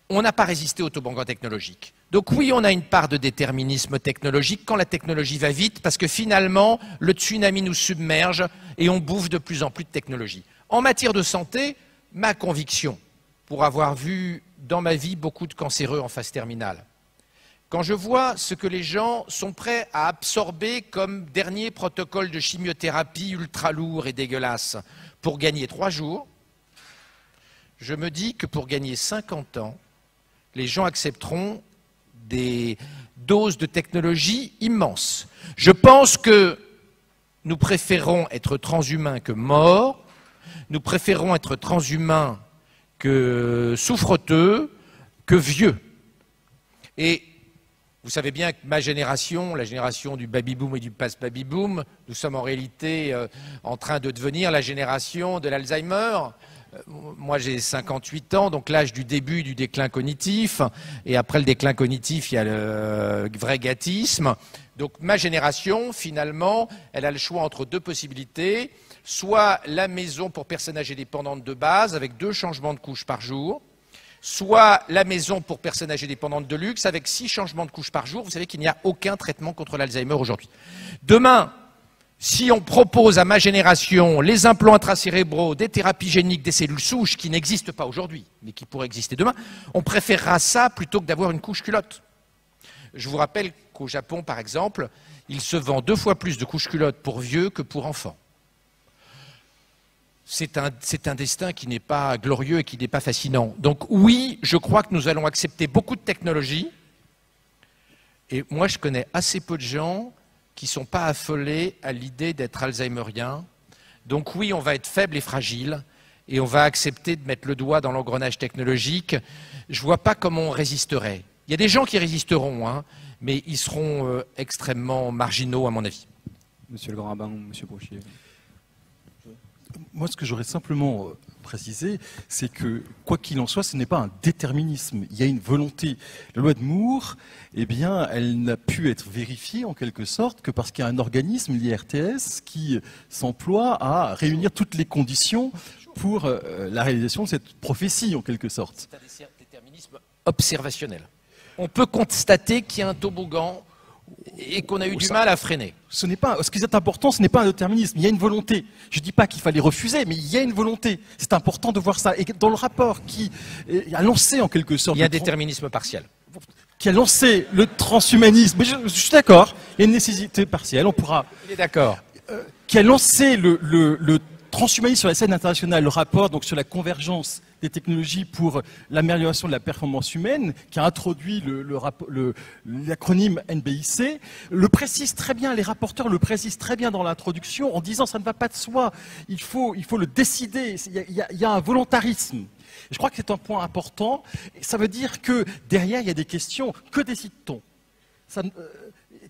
On n'a pas résisté au toboggan technologique. Donc oui, on a une part de déterminisme technologique quand la technologie va vite, parce que finalement, le tsunami nous submerge et on bouffe de plus en plus de technologie. En matière de santé, ma conviction, pour avoir vu dans ma vie beaucoup de cancéreux en phase terminale, quand je vois ce que les gens sont prêts à absorber comme dernier protocole de chimiothérapie ultra lourd et dégueulasse pour gagner 3 jours, je me dis que pour gagner 50 ans, les gens accepteront des doses de technologie immenses. Je pense que nous préférons être transhumains que morts, nous préférons être transhumains que souffreteux, que vieux. Et vous savez bien que ma génération, la génération du baby-boom et du post-baby-boom, nous sommes en réalité en train de devenir la génération de l'Alzheimer. Moi, j'ai 58 ans, donc l'âge du début du déclin cognitif. Et après le déclin cognitif, il y a le vrai gâtisme. Donc ma génération, finalement, elle a le choix entre 2 possibilités. Soit la maison pour personnes âgées dépendantes de base, avec 2 changements de couche par jour. Soit la maison pour personnes âgées dépendantes de luxe, avec 6 changements de couche par jour. Vous savez qu'il n'y a aucun traitement contre l'Alzheimer aujourd'hui. Demain, si on propose à ma génération les implants intracérébraux, des thérapies géniques, des cellules souches qui n'existent pas aujourd'hui, mais qui pourraient exister demain, on préférera ça plutôt que d'avoir une couche culotte. Je vous rappelle qu'au Japon, par exemple, il se vend 2 fois plus de couches culottes pour vieux que pour enfants. C'est un destin qui n'est pas glorieux et qui n'est pas fascinant. Donc oui, je crois que nous allons accepter beaucoup de technologies. Et moi, je connais assez peu de gens qui ne sont pas affolés à l'idée d'être alzheimeriens. Donc oui, on va être faible et fragile, et on va accepter de mettre le doigt dans l'engrenage technologique. Je ne vois pas comment on résisterait. Il y a des gens qui résisteront, hein, mais ils seront extrêmement marginaux, à mon avis. Monsieur le Grand Rabbin, Monsieur Brochier. Moi, ce que j'aurais simplement précisé, c'est que, quoi qu'il en soit, ce n'est pas un déterminisme. Il y a une volonté. La loi de Moore, eh bien, elle n'a pu être vérifiée, en quelque sorte, que parce qu'il y a un organisme, l'IRTS, qui s'emploie à réunir toutes les conditions pour la réalisation de cette prophétie, en quelque sorte. C'est un déterminisme observationnel. On peut constater qu'il y a un toboggan et qu'on a eu du mal à freiner. Ce qui est important, ce n'est pas un déterminisme, il y a une volonté. Je ne dis pas qu'il fallait refuser, mais il y a une volonté. C'est important de voir ça. Et dans le rapport qui a lancé en quelque sorte... Il y a un déterminisme partiel. Qui a lancé le transhumanisme, mais je suis d'accord, il y a une nécessité partielle, on pourra... Il est d'accord. Qui a lancé le transhumanisme sur la scène internationale, le rapport donc sur la convergence des technologies pour l'amélioration de la performance humaine, qui a introduit l'acronyme NBIC, le précise très bien, les rapporteurs le précisent très bien dans l'introduction en disant ça ne va pas de soi, il faut le décider, il y a un volontarisme. Je crois que c'est un point important, ça veut dire que derrière il y a des questions, que décide-t-on ?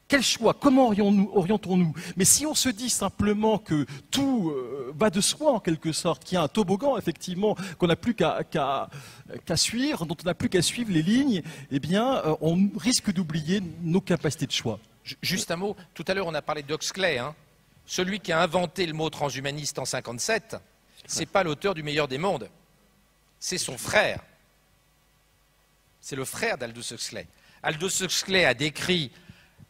Quel choix? Comment orientons-nous? Mais si on se dit simplement que tout va de soi en quelque sorte, qu'il y a un toboggan effectivement qu'on n'a plus qu'à suivre, dont on n'a plus qu'à suivre les lignes, eh bien on risque d'oublier nos capacités de choix. Juste un mot, tout à l'heure on a parlé d'Huxley, hein. Celui qui a inventé le mot transhumaniste en 57, c'est pas l'auteur du Meilleur des mondes, c'est son frère. C'est le frère d'Aldous Huxley. Aldous Huxley a décrit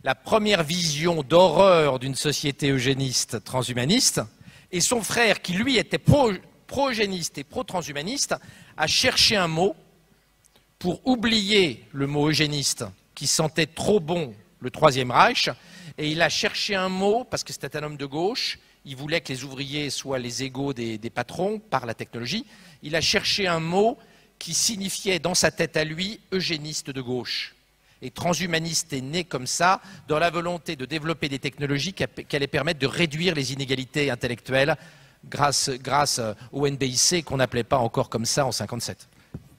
la première vision d'horreur d'une société eugéniste transhumaniste, et son frère, qui lui était pro-eugéniste et pro-transhumaniste, a cherché un mot pour oublier le mot eugéniste, qui sentait trop bon le Troisième Reich, et il a cherché un mot, parce que c'était un homme de gauche, il voulait que les ouvriers soient les égaux des patrons par la technologie, il a cherché un mot qui signifiait dans sa tête à lui eugéniste de gauche. Et transhumaniste est né comme ça, dans la volonté de développer des technologies qui allaient permettre de réduire les inégalités intellectuelles grâce au NBIC qu'on n'appelait pas encore comme ça en 57.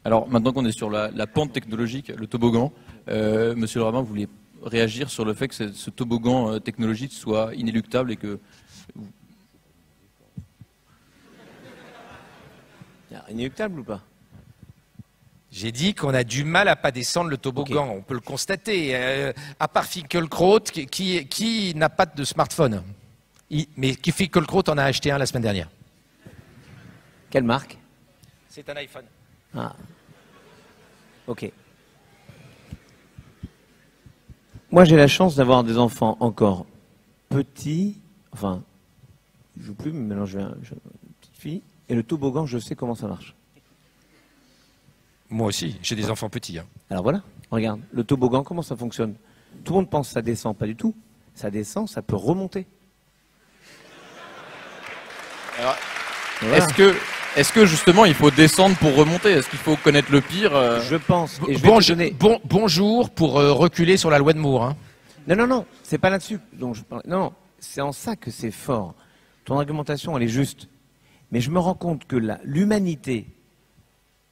Alors maintenant qu'on est sur la pente technologique, le toboggan, Monsieur le rabbin, vous voulez réagir sur le fait que ce toboggan technologique soit inéluctable et que... Inéluctable ou pas? J'ai dit qu'on a du mal à pas descendre le toboggan, okay. On peut le constater. À part Finkielkraut, qui n'a pas de smartphone. Mais Finkielkraut en a acheté un la semaine dernière. Quelle marque? C'est un iPhone. Ah. Ok. Moi, j'ai la chance d'avoir des enfants encore petits. Enfin, je ne joue plus, mais maintenant j'ai une petite fille. Et le toboggan, je sais comment ça marche. Moi aussi, j'ai des enfants petits. Hein. Alors voilà, regarde, le toboggan, comment ça fonctionne? Tout le monde pense que ça descend, pas du tout. Ça descend, ça peut remonter. Alors, voilà. Est-ce que justement il faut descendre pour remonter? Est-ce qu'il faut connaître le pire? Je pense. Et je vais bonjour pour reculer sur la loi de Moore. Hein. Non, c'est pas là-dessus dont je parle. Non, c'est en ça que c'est fort. Ton argumentation, elle est juste. Mais je me rends compte que l'humanité,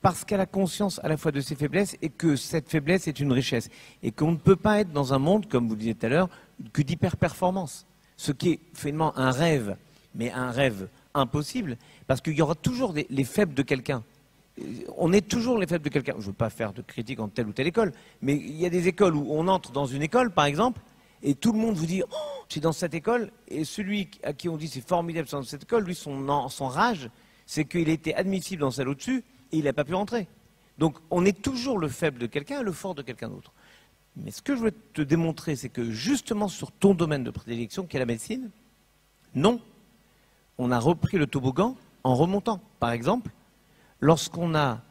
parce qu'elle a conscience à la fois de ses faiblesses et que cette faiblesse est une richesse. Et qu'on ne peut pas être dans un monde, comme vous le disiez tout à l'heure, que d'hyper-performance. Ce qui est finalement un rêve, mais un rêve impossible, parce qu'il y aura toujours les faibles de quelqu'un. On est toujours les faibles de quelqu'un. Je ne veux pas faire de critique en telle ou telle école, mais il y a des écoles où on entre dans une école, par exemple, et tout le monde vous dit « Oh, je suis dans cette école », et celui à qui on dit « C'est formidable, c'est dans cette école », lui, son rage, c'est qu'il était admissible dans celle au-dessus, et il n'a pas pu rentrer. Donc on est toujours le faible de quelqu'un et le fort de quelqu'un d'autre. Mais ce que je veux te démontrer, c'est que justement sur ton domaine de prédilection, qui est la médecine, non, on a repris le toboggan en remontant. Par exemple, lorsqu'on a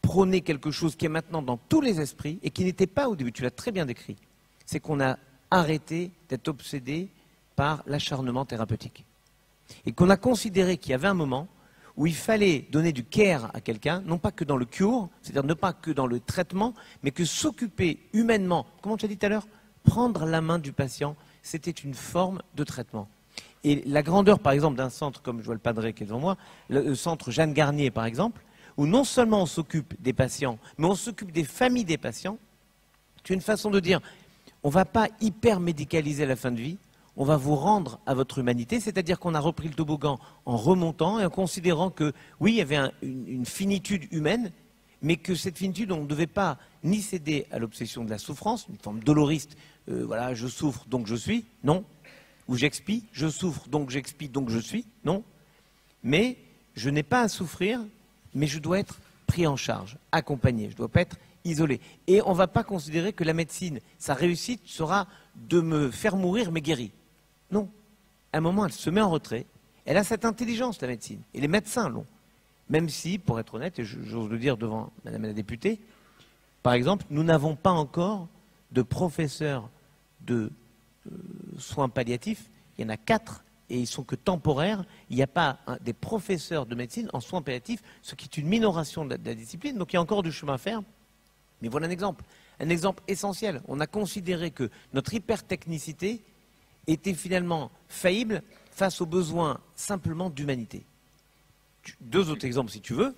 prôné quelque chose qui est maintenant dans tous les esprits et qui n'était pas au début, tu l'as très bien décrit, c'est qu'on a arrêté d'être obsédé par l'acharnement thérapeutique. Et qu'on a considéré qu'il y avait un moment où il fallait donner du care à quelqu'un, non pas que dans le cure, c'est-à-dire ne pas que dans le traitement, mais que s'occuper humainement, comment tu as dit tout à l'heure, prendre la main du patient, c'était une forme de traitement. Et la grandeur, par exemple, d'un centre, comme je vois le padré qui est devant moi, le centre Jeanne Garnier, par exemple, où non seulement on s'occupe des patients, mais on s'occupe des familles des patients, c'est une façon de dire, on ne va pas hyper médicaliser la fin de vie, on va vous rendre à votre humanité, c'est-à-dire qu'on a repris le toboggan en remontant et en considérant que, oui, il y avait une finitude humaine, mais que cette finitude, on ne devait pas ni céder à l'obsession de la souffrance, une forme doloriste, voilà, je souffre, donc je suis, non. Ou j'expie, je souffre, donc j'expie, donc je suis, non. Mais je n'ai pas à souffrir, mais je dois être pris en charge, accompagné, je ne dois pas être isolé. Et on ne va pas considérer que la médecine, sa réussite sera de me faire mourir mais guéri. Non. À un moment, elle se met en retrait. Elle a cette intelligence, la médecine. Et les médecins l'ont. Même si, pour être honnête, et j'ose le dire devant Madame la députée, par exemple, nous n'avons pas encore de professeurs de soins palliatifs. Il y en a 4 et ils sont que temporaires. Il n'y a pas des professeurs de médecine en soins palliatifs, ce qui est une minoration de la discipline. Donc il y a encore du chemin à faire. Mais voilà un exemple essentiel. On a considéré que notre hypertechnicité était finalement faillible face aux besoins simplement d'humanité. 2 autres exemples si tu veux.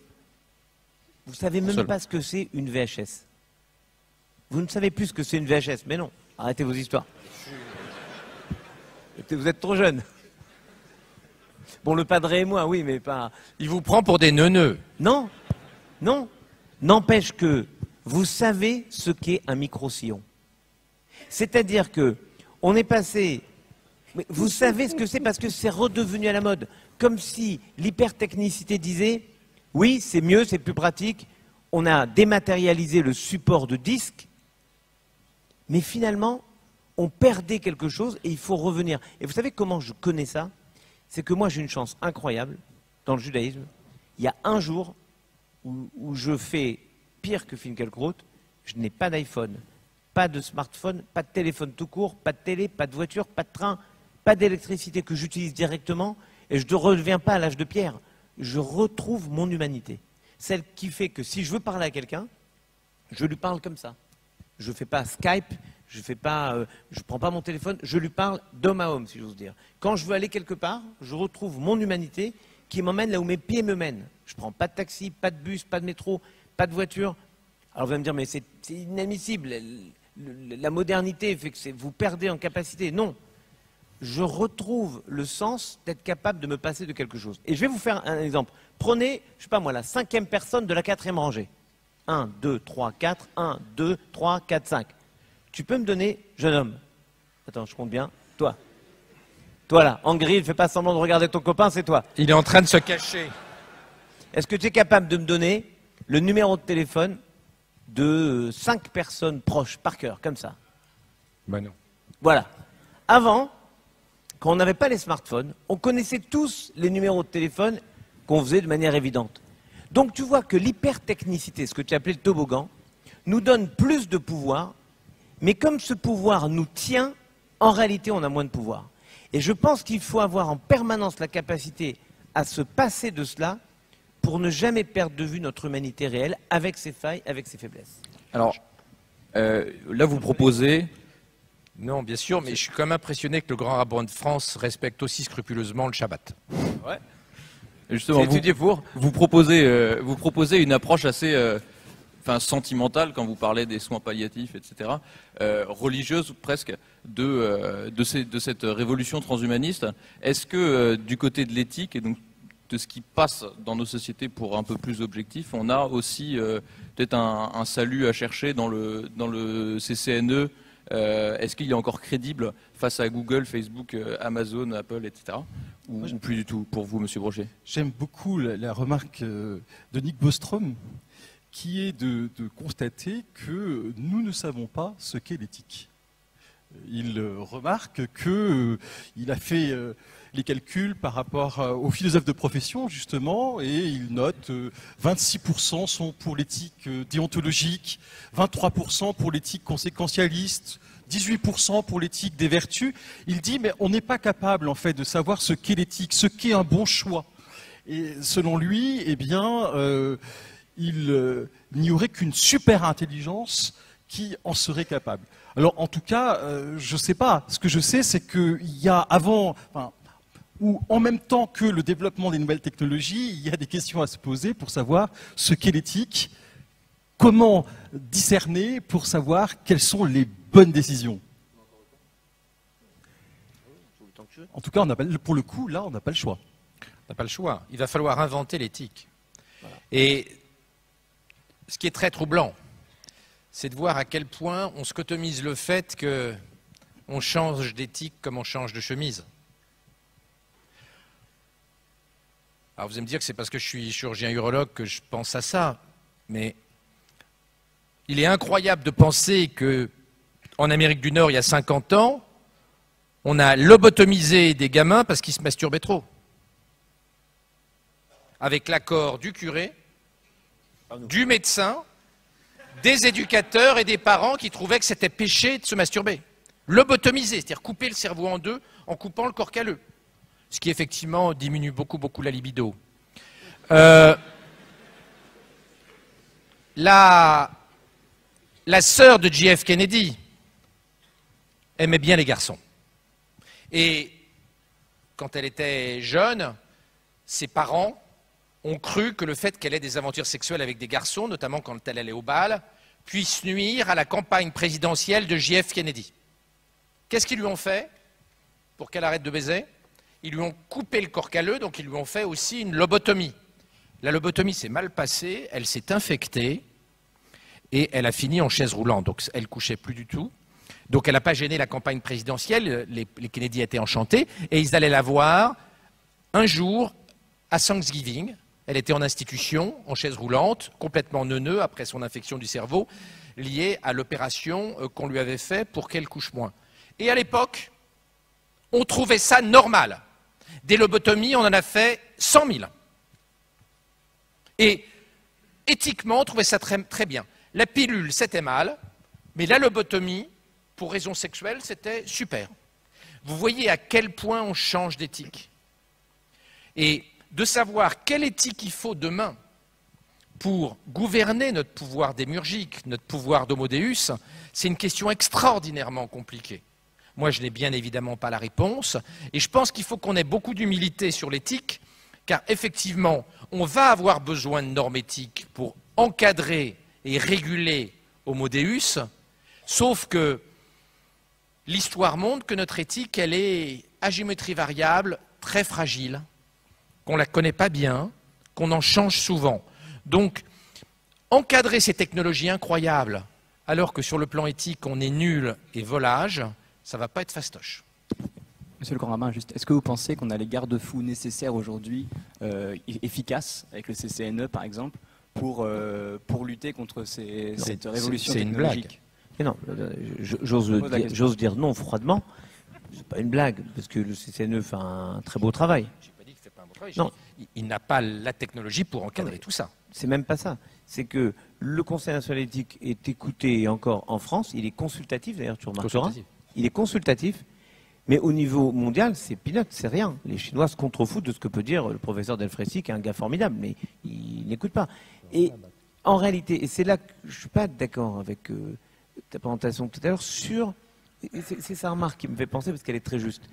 Vous ne savez même pas ce que c'est une VHS. Vous ne savez plus ce que c'est une VHS, mais non. Arrêtez vos histoires. Vous êtes trop jeune. Bon, le padré et moi, oui, mais pas... Il vous prend pour des neuneux. Non, non. N'empêche que vous savez ce qu'est un micro-sillon. C'est-à-dire que on est passé... Mais vous savez ce que c'est parce que c'est redevenu à la mode. Comme si l'hypertechnicité disait, oui, c'est mieux, c'est plus pratique, on a dématérialisé le support de disque, mais finalement, on perdait quelque chose et il faut revenir. Et vous savez comment je connais ça? C'est que moi, j'ai une chance incroyable dans le judaïsme. Il y a un jour où je fais pire que Finkielkraut, je n'ai pas d'iPhone, pas de smartphone, pas de téléphone tout court, pas de télé, pas de voiture, pas de train, pas d'électricité que j'utilise directement, et je ne reviens pas à l'âge de pierre. Je retrouve mon humanité. Celle qui fait que si je veux parler à quelqu'un, je lui parle comme ça. Je ne fais pas Skype, je ne prends pas mon téléphone, je lui parle d'homme à homme, si j'ose dire. Quand je veux aller quelque part, je retrouve mon humanité qui m'emmène là où mes pieds me mènent. Je ne prends pas de taxi, pas de bus, pas de métro, pas de voiture. Alors vous allez me dire, mais c'est inadmissible. La modernité fait que vous perdez en capacité. Non. Je retrouve le sens d'être capable de me passer de quelque chose. Et je vais vous faire un exemple. Prenez, je ne sais pas moi, la 5e personne de la 4e rangée. 1, 2, 3, 4, 1, 2, 3, 4, 5. Tu peux me donner, jeune homme? Attends, je compte bien. Toi. Toi là, en gris, ne fais pas semblant de regarder ton copain, c'est toi. Il est en train de se cacher. Est-ce que tu es capable de me donner le numéro de téléphone de 5 personnes proches, par cœur, comme ça? Ben non. Voilà. Avant, quand on n'avait pas les smartphones, on connaissait tous les numéros de téléphone qu'on faisait de manière évidente. Donc tu vois que l'hypertechnicité, ce que tu appelais le toboggan, nous donne plus de pouvoir, mais comme ce pouvoir nous tient, en réalité on a moins de pouvoir. Et je pense qu'il faut avoir en permanence la capacité à se passer de cela pour ne jamais perdre de vue notre humanité réelle, avec ses failles, avec ses faiblesses. Alors, là vous proposez... Non, bien sûr, mais je suis quand même impressionné que le grand rabbin de France respecte aussi scrupuleusement le Shabbat. Ouais. Justement, vous proposez une approche assez sentimentale quand vous parlez des soins palliatifs, etc., religieuse presque, de cette révolution transhumaniste. Est-ce que du côté de l'éthique et donc de ce qui passe dans nos sociétés pour un peu plus objectif, on a aussi peut-être un salut à chercher dans le CCNE? Est-ce qu'il est encore crédible face à Google, Facebook, Amazon, Apple, etc. ou plus du tout pour vous, Monsieur Brochet? J'aime beaucoup la remarque de Nick Bostrom, qui est de constater que nous ne savons pas ce qu'est l'éthique. Il remarque qu'il a fait les calculs par rapport aux philosophes de profession, justement, et il note 26% sont pour l'éthique déontologique, 23% pour l'éthique conséquentialiste, 18% pour l'éthique des vertus. Il dit, mais on n'est pas capable, en fait, de savoir ce qu'est l'éthique, ce qu'est un bon choix. Et selon lui, eh bien, il n'y aurait qu'une super intelligence qui en serait capable. Alors, en tout cas, je ne sais pas. Ce que je sais, c'est qu'il y a avant, ou en même temps que le développement des nouvelles technologies, il y a des questions à se poser pour savoir ce qu'est l'éthique, comment discerner pour savoir quelles sont les bonnes décisions. En tout cas, pour le coup, là, on n'a pas le choix. On n'a pas le choix. Il va falloir inventer l'éthique. Voilà. Et ce qui est très troublant, c'est de voir à quel point on scotomise le fait qu'on change d'éthique comme on change de chemise. Alors vous allez me dire que c'est parce que je suis chirurgien urologue que je pense à ça, mais il est incroyable de penser que en Amérique du Nord, il y a 50 ans, on a lobotomisé des gamins parce qu'ils se masturbaient trop. Avec l'accord du curé, du médecin, des éducateurs et des parents qui trouvaient que c'était péché de se masturber. Lobotomiser, c'est-à-dire couper le cerveau en deux en coupant le corps calleux. Ce qui effectivement diminue beaucoup la libido. La sœur de JF Kennedy aimait bien les garçons. Et quand elle était jeune, ses parents ont cru que le fait qu'elle ait des aventures sexuelles avec des garçons, notamment quand elle allait au bal, puisse nuire à la campagne présidentielle de JF Kennedy. Qu'est-ce qu'ils lui ont fait pour qu'elle arrête de baiser? Ils lui ont coupé le corps calleux, donc ils lui ont fait aussi une lobotomie. La lobotomie s'est mal passée, elle s'est infectée et elle a fini en chaise roulante, donc elle ne couchait plus du tout. Donc elle n'a pas gêné la campagne présidentielle, les Kennedy étaient enchantés, et ils allaient la voir un jour à Thanksgiving. Elle était en institution, en chaise roulante, complètement neuneux après son infection du cerveau, liée à l'opération qu'on lui avait faite pour qu'elle couche moins. Et à l'époque, on trouvait ça normal. Des lobotomies, on en a fait 100 000. Et éthiquement, on trouvait ça très bien. La pilule, c'était mal, mais la lobotomie, pour raisons sexuelles, c'était super. Vous voyez à quel point on change d'éthique. Et de savoir quelle éthique il faut demain pour gouverner notre pouvoir démiurgique, notre pouvoir d'homo deus, c'est une question extraordinairement compliquée. Moi, je n'ai bien évidemment pas la réponse, et je pense qu'il faut qu'on ait beaucoup d'humilité sur l'éthique, car effectivement, on va avoir besoin de normes éthiques pour encadrer et réguler homo deus, sauf que l'histoire montre que notre éthique, elle est à géométrie variable, très fragile, qu'on ne la connaît pas bien, qu'on en change souvent. Donc, encadrer ces technologies incroyables, alors que sur le plan éthique, on est nul et volage, ça ne va pas être fastoche. Monsieur le Grand Rabbin, juste, est-ce que vous pensez qu'on a les garde-fous nécessaires aujourd'hui, efficaces, avec le CCNE par exemple, pour lutter contre cette révolution technologique? Mais non, j'ose dire non froidement. C'est pas une blague, parce que le CCNE fait un très beau travail. Je n'ai pas dit qu'il ne fait pas un beau travail. Non. Il n'a pas la technologie pour encadrer tout ça. C'est même pas ça. C'est que le Conseil national éthique est écouté encore en France. Il est consultatif, d'ailleurs, tu remarqueras. Il est consultatif, mais au niveau mondial, c'est peanut, c'est rien. Les Chinois se contrefoutent de ce que peut dire le professeur Delfrécy, qui est un gars formidable, mais il n'écoute pas. Et en réalité, et c'est là que je ne suis pas d'accord avec ta présentation tout à l'heure, c'est sa remarque qui me fait penser, parce qu'elle est très juste.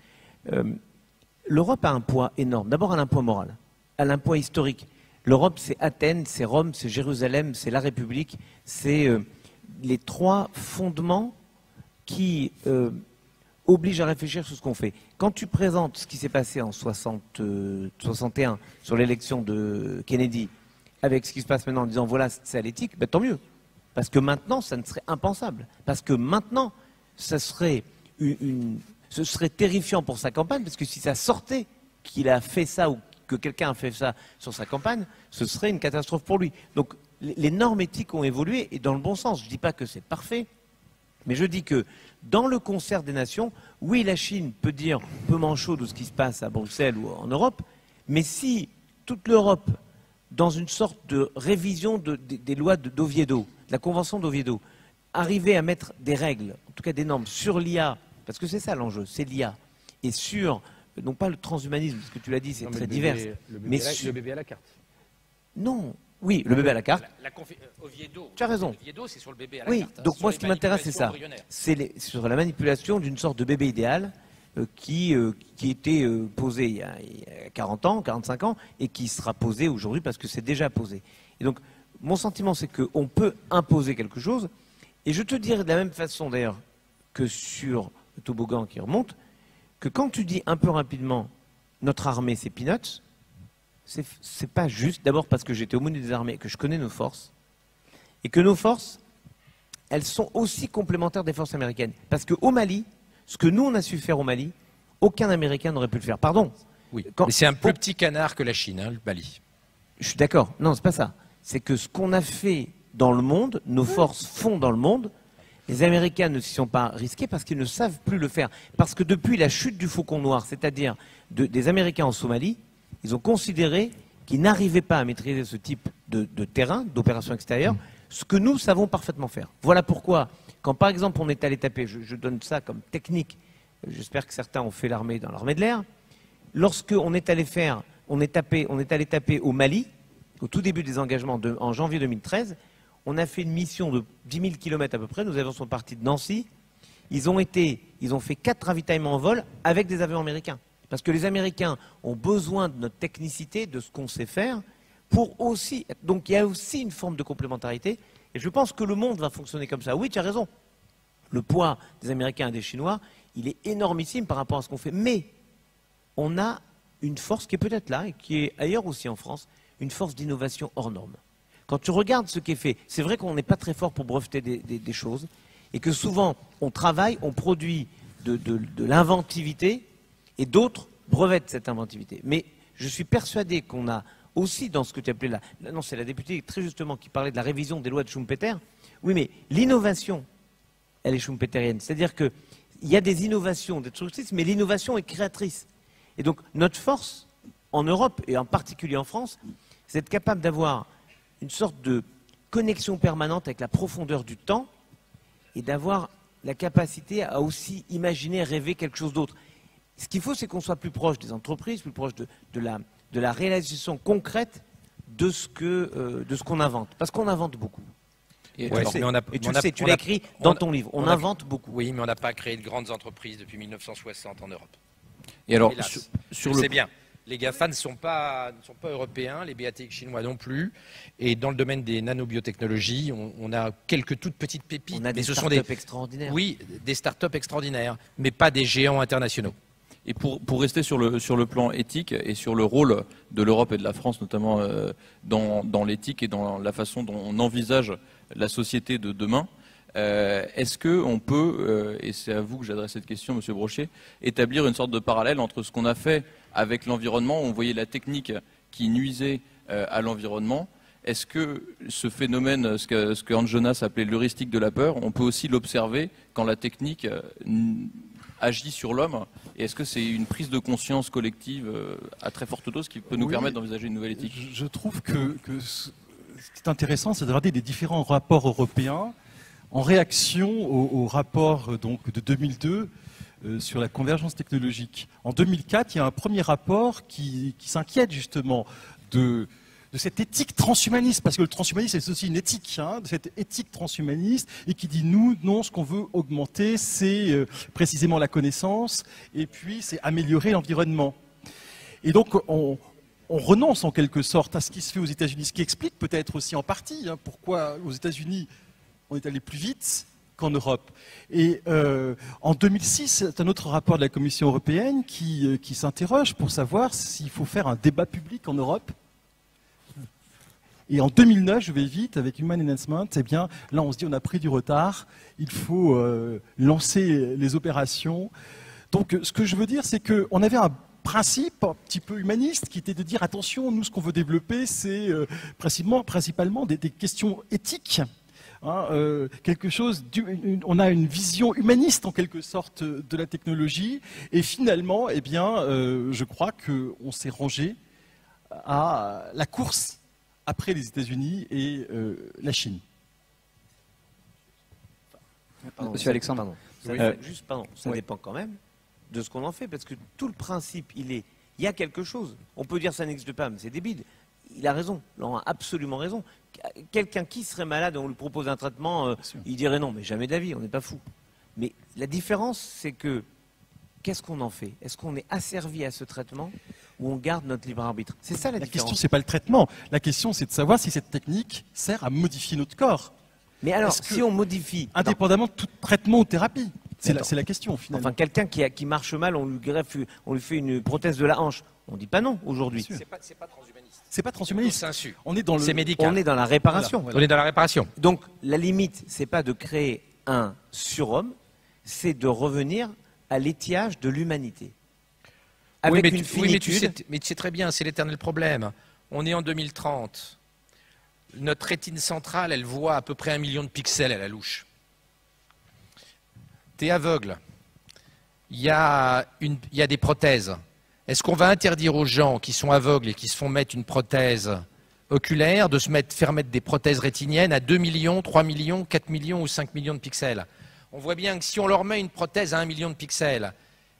L'Europe a un poids énorme. D'abord, elle a un poids moral, elle a un poids historique. L'Europe, c'est Athènes, c'est Rome, c'est Jérusalem, c'est la République, c'est les trois fondements qui obligent à réfléchir sur ce qu'on fait. Quand tu présentes ce qui s'est passé en 61 sur l'élection de Kennedy, avec ce qui se passe maintenant en disant voilà, c'est à l'éthique, ben, tant mieux. Parce que maintenant, ça ne serait impensable. Parce que maintenant, ce serait terrifiant pour sa campagne, parce que si ça sortait qu'il a fait ça ou que quelqu'un a fait ça sur sa campagne, ce serait une catastrophe pour lui. Donc les normes éthiques ont évolué, et dans le bon sens. Je ne dis pas que c'est parfait, mais je dis que dans le concert des nations, oui, la Chine peut dire peu manchot de ce qui se passe à Bruxelles ou en Europe, mais si toute l'Europe, dans une sorte de révision des lois d'Oviedo, de la Convention d'Oviedo, arrivait à mettre des règles, en tout cas des normes, sur l'IA, parce que c'est ça l'enjeu, c'est l'IA, et sur, non pas le transhumanisme, parce que tu l'as dit, c'est très divers. Le bébé à la carte. Non, oui, le bébé à la carte. Oviedo. Tu as raison. Oviedo, c'est sur le bébé à la oui, carte. Donc moi, ce qui m'intéresse, c'est ça. C'est sur la manipulation d'une sorte de bébé idéal qui était posé il y a 40 ans, 45 ans, et qui sera posé aujourd'hui parce que c'est déjà posé. Et donc, mon sentiment, c'est qu'on peut imposer quelque chose, et je te dirais de la même façon, d'ailleurs, que sur le toboggan qui remonte, que quand tu dis un peu rapidement notre armée, c'est peanuts, c'est pas juste. D'abord parce que j'étais aumônier des armées, que je connais nos forces, et que nos forces, elles sont aussi complémentaires des forces américaines. Parce qu'au Mali, ce que nous on a su faire au Mali, aucun Américain n'aurait pu le faire. Pardon. Oui. Mais c'est un plus petit canard que la Chine, hein, le Mali. Je suis d'accord. Non, c'est pas ça. C'est que ce qu'on a fait dans le monde, nos forces font dans le monde. Les Américains ne s'y sont pas risqués parce qu'ils ne savent plus le faire. Parce que depuis la chute du Faucon Noir, c'est-à-dire des Américains en Somalie, ils ont considéré qu'ils n'arrivaient pas à maîtriser ce type de terrain, d'opération extérieure, ce que nous savons parfaitement faire. Voilà pourquoi, quand par exemple on est allé taper, je donne ça comme technique, j'espère que certains ont fait l'armée dans l'armée de l'air, lorsqu'on est allé allé taper au Mali, au tout début des engagements en janvier 2013, on a fait une mission de 10 000 km à peu près, nous sont partis de Nancy, ils ont fait 4 ravitaillements en vol avec des avions américains. Parce que les Américains ont besoin de notre technicité, de ce qu'on sait faire, pour aussi... Donc il y a aussi une forme de complémentarité, et je pense que le monde va fonctionner comme ça. Oui, tu as raison, le poids des Américains et des Chinois, il est énormissime par rapport à ce qu'on fait, mais on a une force qui est peut-être là, et qui est ailleurs aussi en France, une force d'innovation hors norme. Quand tu regardes ce qui est fait, c'est vrai qu'on n'est pas très fort pour breveter des choses, et que souvent on travaille, on produit de l'inventivité, et d'autres brevettent cette inventivité. Mais je suis persuadé qu'on a aussi dans ce que tu appelais là, non, c'est la députée très justement qui parlait de la révision des lois de Schumpeter. Oui, mais l'innovation, elle est schumpeterienne. C'est-à-dire qu'il y a des innovations destructrices, mais l'innovation est créatrice. Et donc notre force en Europe, et en particulier en France, c'est d'être capable d'avoir une sorte de connexion permanente avec la profondeur du temps et d'avoir la capacité à aussi imaginer, rêver quelque chose d'autre. Ce qu'il faut, c'est qu'on soit plus proche des entreprises, plus proche de la réalisation concrète de ce qu'on invente. Parce qu'on invente beaucoup. Et tu le sais, tu l'as écrit dans ton livre. On invente beaucoup. Oui, mais on n'a pas créé de grandes entreprises depuis 1960 en Europe. Et alors, c'est bien. Les GAFA ne sont pas européens, les BATX chinois non plus. Et dans le domaine des nanobiotechnologies, on a quelques toutes petites pépites. On a des startups extraordinaires. Oui, des startups extraordinaires, mais pas des géants internationaux. Et pour rester sur le plan éthique et sur le rôle de l'Europe et de la France, notamment dans l'éthique et dans la façon dont on envisage la société de demain, est-ce qu'on peut, et c'est à vous que j'adresse cette question, Monsieur Brochet, établir une sorte de parallèle entre ce qu'on a fait avec l'environnement, où on voyait la technique qui nuisait à l'environnement? Est-ce que ce phénomène, ce que Hans Jonas appelait l'heuristique de la peur, on peut aussi l'observer quand la technique agit sur l'homme? Et est-ce que c'est une prise de conscience collective à très forte dose qui peut nous permettre d'envisager une nouvelle éthique? Je trouve que ce qui est intéressant, c'est de regarder les différents rapports européens en réaction au rapport donc, de 2002 sur la convergence technologique. En 2004, il y a un premier rapport qui s'inquiète justement de cette éthique transhumaniste, parce que le transhumanisme c'est aussi une éthique, de cette éthique transhumaniste, et qui dit non, ce qu'on veut augmenter, c'est précisément la connaissance, et puis c'est améliorer l'environnement. Et donc on renonce en quelque sorte à ce qui se fait aux États-Unis, ce qui explique peut-être aussi en partie pourquoi aux États-Unis on est allé plus vite qu'en Europe. Et en 2006, c'est un autre rapport de la Commission européenne qui s'interroge pour savoir s'il faut faire un débat public en Europe. Et en 2009, je vais vite, avec Human Enhancement, eh bien, là on se dit on a pris du retard, il faut lancer les opérations. Donc ce que je veux dire, c'est qu'on avait un principe un petit peu humaniste qui était de dire attention, nous ce qu'on veut développer, c'est principalement des questions éthiques. Quelque chose, on a une vision humaniste en quelque sorte de la technologie, et finalement, eh bien, je crois qu'on s'est rangé à la course après les États-Unis et la Chine. Monsieur Alexandre. Ça dépend quand même de ce qu'on en fait, parce que tout le principe, il y a quelque chose. On peut dire ça n'existe pas, mais c'est débile. Il a raison, Laurent a absolument raison. Quelqu'un qui serait malade, on lui propose un traitement, il dirait non, mais jamais d'avis, on n'est pas fou. Mais la différence, c'est que, qu'est-ce qu'on en fait? Est-ce qu'on est asservi à ce traitement ou on garde notre libre arbitre? C'est ça la différence. La question, c'est pas le traitement. La question, c'est de savoir si cette technique sert à modifier notre corps. Mais alors, si on modifie... Indépendamment de tout traitement ou thérapie. C'est la question, finalement. Enfin, quelqu'un qui marche mal, on lui fait une prothèse de la hanche. On ne dit pas non, aujourd'hui. C'est pas transhumaniste. C'est pas transhumaniste. C'est médical. On est dans la réparation. Voilà. On est dans la réparation. Donc, la limite, c'est pas de créer un surhomme, c'est de revenir à l'étiage de l'humanité. Avec une finitude. Mais tu sais très bien, c'est l'éternel problème. On est en 2030. notre rétine centrale, elle voit à peu près 1 million de pixels à la louche. Tu es aveugle. Il y a des prothèses. Est-ce qu'on va interdire aux gens qui sont aveugles et qui se font mettre une prothèse oculaire de faire mettre des prothèses rétiniennes à 2 millions, 3 millions, 4 millions ou 5 millions de pixels? On voit bien que si on leur met une prothèse à 1 million de pixels,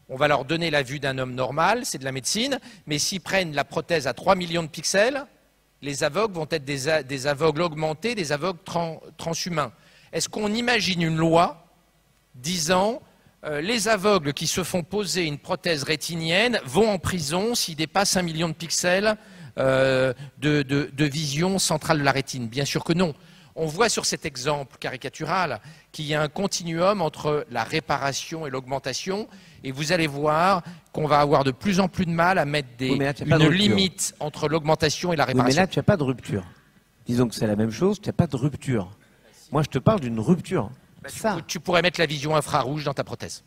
on va leur donner la vue d'un homme normal, c'est de la médecine, mais s'ils prennent la prothèse à 3 millions de pixels, les aveugles vont être des aveugles augmentés, des aveugles transhumains. Est-ce qu'on imagine une loi disant les aveugles qui se font poser une prothèse rétinienne vont en prison s'ils dépassent 1 million de pixels de vision centrale de la rétine? Bien sûr que non. On voit sur cet exemple caricatural qu'il y a un continuum entre la réparation et l'augmentation, et vous allez voir qu'on va avoir de plus en plus de mal à mettre une limite entre l'augmentation et la réparation. Oui, mais là, tu n'as pas de rupture. Disons que c'est la même chose, tu n'as pas de rupture. Moi, je te parle d'une rupture. Tu pourrais mettre la vision infrarouge dans ta prothèse.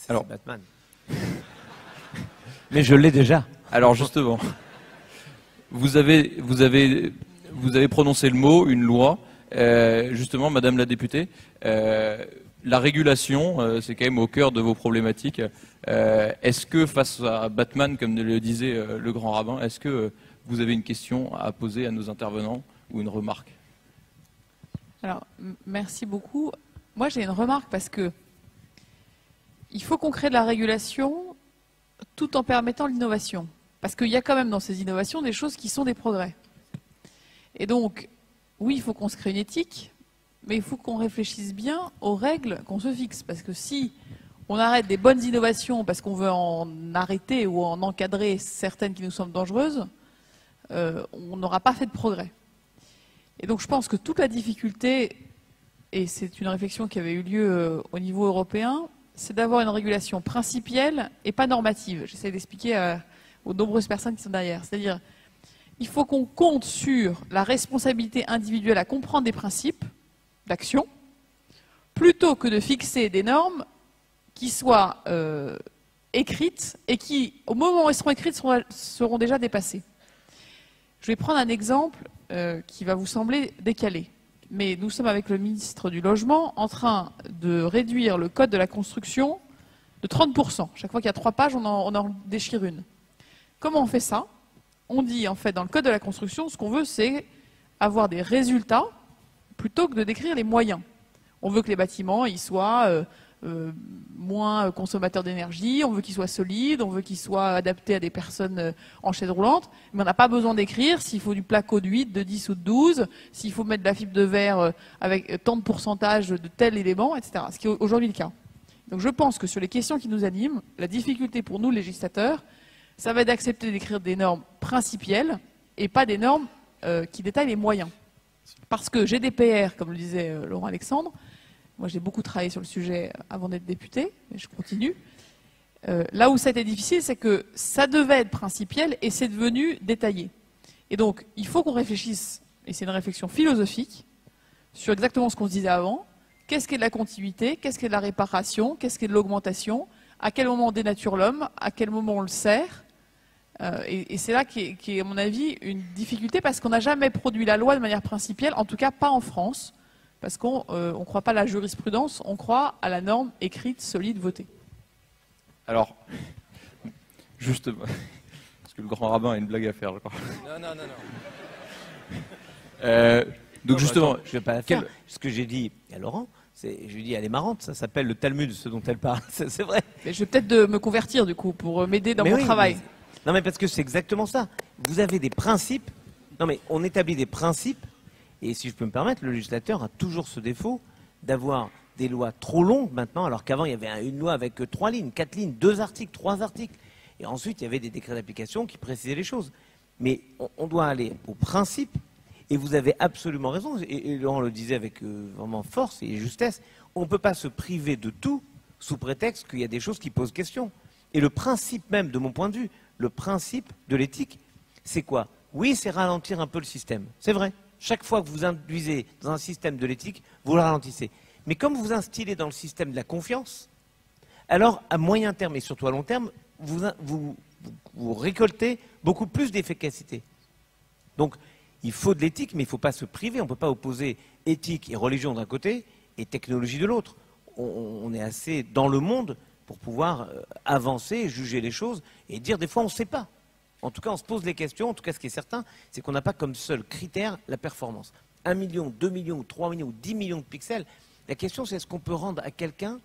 Alors, Batman. Mais je l'ai déjà. Alors justement, vous avez prononcé le mot, une loi. Justement, Madame la députée, la régulation, c'est quand même au cœur de vos problématiques. Est-ce que face à Batman, comme le disait le grand rabbin, est-ce que vous avez une question à poser à nos intervenants ou une remarque? Alors, merci beaucoup. Moi, j'ai une remarque parce que il faut qu'on crée de la régulation tout en permettant l'innovation. Parce qu'il y a quand même dans ces innovations des choses qui sont des progrès. Et donc, oui, il faut qu'on se crée une éthique, mais il faut qu'on réfléchisse bien aux règles qu'on se fixe. Parce que si on arrête des bonnes innovations parce qu'on veut en arrêter ou en encadrer certaines qui nous semblent dangereuses, on n'aura pas fait de progrès. Et donc je pense que toute la difficulté, et c'est une réflexion qui avait eu lieu au niveau européen, c'est d'avoir une régulation principielle et pas normative. J'essaie d'expliquer aux nombreuses personnes qui sont derrière. C'est-à-dire, il faut qu'on compte sur la responsabilité individuelle à comprendre des principes d'action, plutôt que de fixer des normes qui soient écrites et qui, au moment où elles seront écrites, seront déjà dépassées. Je vais prendre un exemple qui va vous sembler décalé. Mais nous sommes avec le ministre du Logement en train de réduire le code de la construction de 30%. Chaque fois qu'il y a 3 pages, on en déchire une. Comment on fait ça? On dit, en fait, dans le code de la construction, ce qu'on veut, c'est avoir des résultats plutôt que de décrire les moyens. On veut que les bâtiments ils soient moins consommateurs d'énergie, on veut qu'ils soient solides, on veut qu'ils soient adaptés à des personnes en chaise roulante, mais on n'a pas besoin d'écrire s'il faut du placo de 8, de 10 ou de 12, s'il faut mettre de la fibre de verre avec tant de pourcentage de tel élément, etc. Ce qui est aujourd'hui le cas. Donc je pense que sur les questions qui nous animent, la difficulté pour nous, législateurs, ça va être d'accepter d'écrire des normes principielles et pas des normes qui détaillent les moyens. Parce que GDPR, comme le disait Laurent Alexandre, moi j'ai beaucoup travaillé sur le sujet avant d'être député, mais je continue. Là où ça a été difficile, c'est que ça devait être principiel et c'est devenu détaillé. Et donc, il faut qu'on réfléchisse, et c'est une réflexion philosophique, sur exactement ce qu'on se disait avant. Qu'est-ce qu'est de la continuité? Qu'est-ce qu'est de la réparation? Qu'est-ce qu'est de l'augmentation? À quel moment on dénature l'homme? À quel moment on le sert? Et c'est là qui est, à mon avis, une difficulté, parce qu'on n'a jamais produit la loi de manière principielle, en tout cas pas en France, parce qu'on ne croit pas à la jurisprudence, on croit à la norme écrite, solide, votée. Alors, juste, parce que le grand rabbin a une blague à faire, je crois. Non. Donc justement, attends, je ne vais pas la faire. Ce que j'ai dit à Laurent, je lui ai dit, elle est marrante, ça s'appelle le Talmud, ce dont elle parle, c'est vrai. Mais je vais peut-être me convertir, du coup, pour m'aider dans mon travail. Non, mais parce que c'est exactement ça. Vous avez des principes. Non, mais on établit des principes. Et si je peux me permettre, le législateur a toujours ce défaut d'avoir des lois trop longues maintenant, alors qu'avant il y avait une loi avec 3 lignes, 4 lignes, 2 articles, 3 articles. Et ensuite il y avait des décrets d'application qui précisaient les choses. Mais on doit aller au principe. Et vous avez absolument raison. Et Laurent le disait avec vraiment force et justesse. On ne peut pas se priver de tout sous prétexte qu'il y a des choses qui posent question. Et le principe même, de mon point de vue, le principe de l'éthique, c'est quoi? Oui, c'est ralentir un peu le système. C'est vrai. Chaque fois que vous induisez dans un système de l'éthique, vous le ralentissez. Mais comme vous instillez dans le système de la confiance, alors à moyen terme et surtout à long terme, vous récoltez beaucoup plus d'efficacité. Donc, il faut de l'éthique, mais il ne faut pas se priver. On ne peut pas opposer éthique et religion d'un côté et technologie de l'autre. On est assez dans le monde pour pouvoir avancer, juger les choses et dire des fois on ne sait pas. En tout cas, on se pose des questions. En tout cas, ce qui est certain, c'est qu'on n'a pas comme seul critère la performance. 1 million, 2 millions, 3 millions, 10 millions de pixels. La question, c'est est-ce qu'on peut rendre à quelqu'un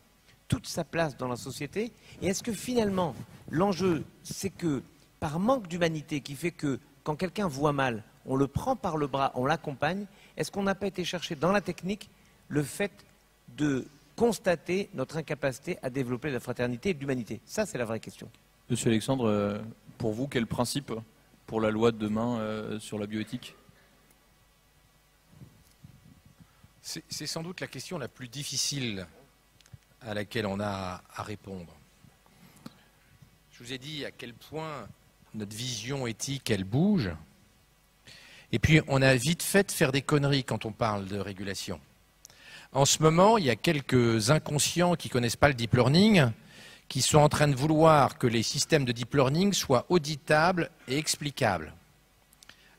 toute sa place dans la société? Et est-ce que finalement, l'enjeu, c'est que par manque d'humanité qui fait que quand quelqu'un voit mal, on le prend par le bras, on l'accompagne, est-ce qu'on n'a pas été chercher dans la technique le fait de constater notre incapacité à développer la fraternité et l'humanité? Ça, c'est la vraie question. Monsieur Alexandre, pour vous, quel principe pour la loi de demain sur la bioéthique? C'est sans doute la question la plus difficile à laquelle on a à répondre. Je vous ai dit à quel point notre vision éthique, elle bouge. Et puis, on a vite fait de faire des conneries quand on parle de régulation. En ce moment, il y a quelques inconscients qui ne connaissent pas le deep learning, qui sont en train de vouloir que les systèmes de deep learning soient auditables et explicables.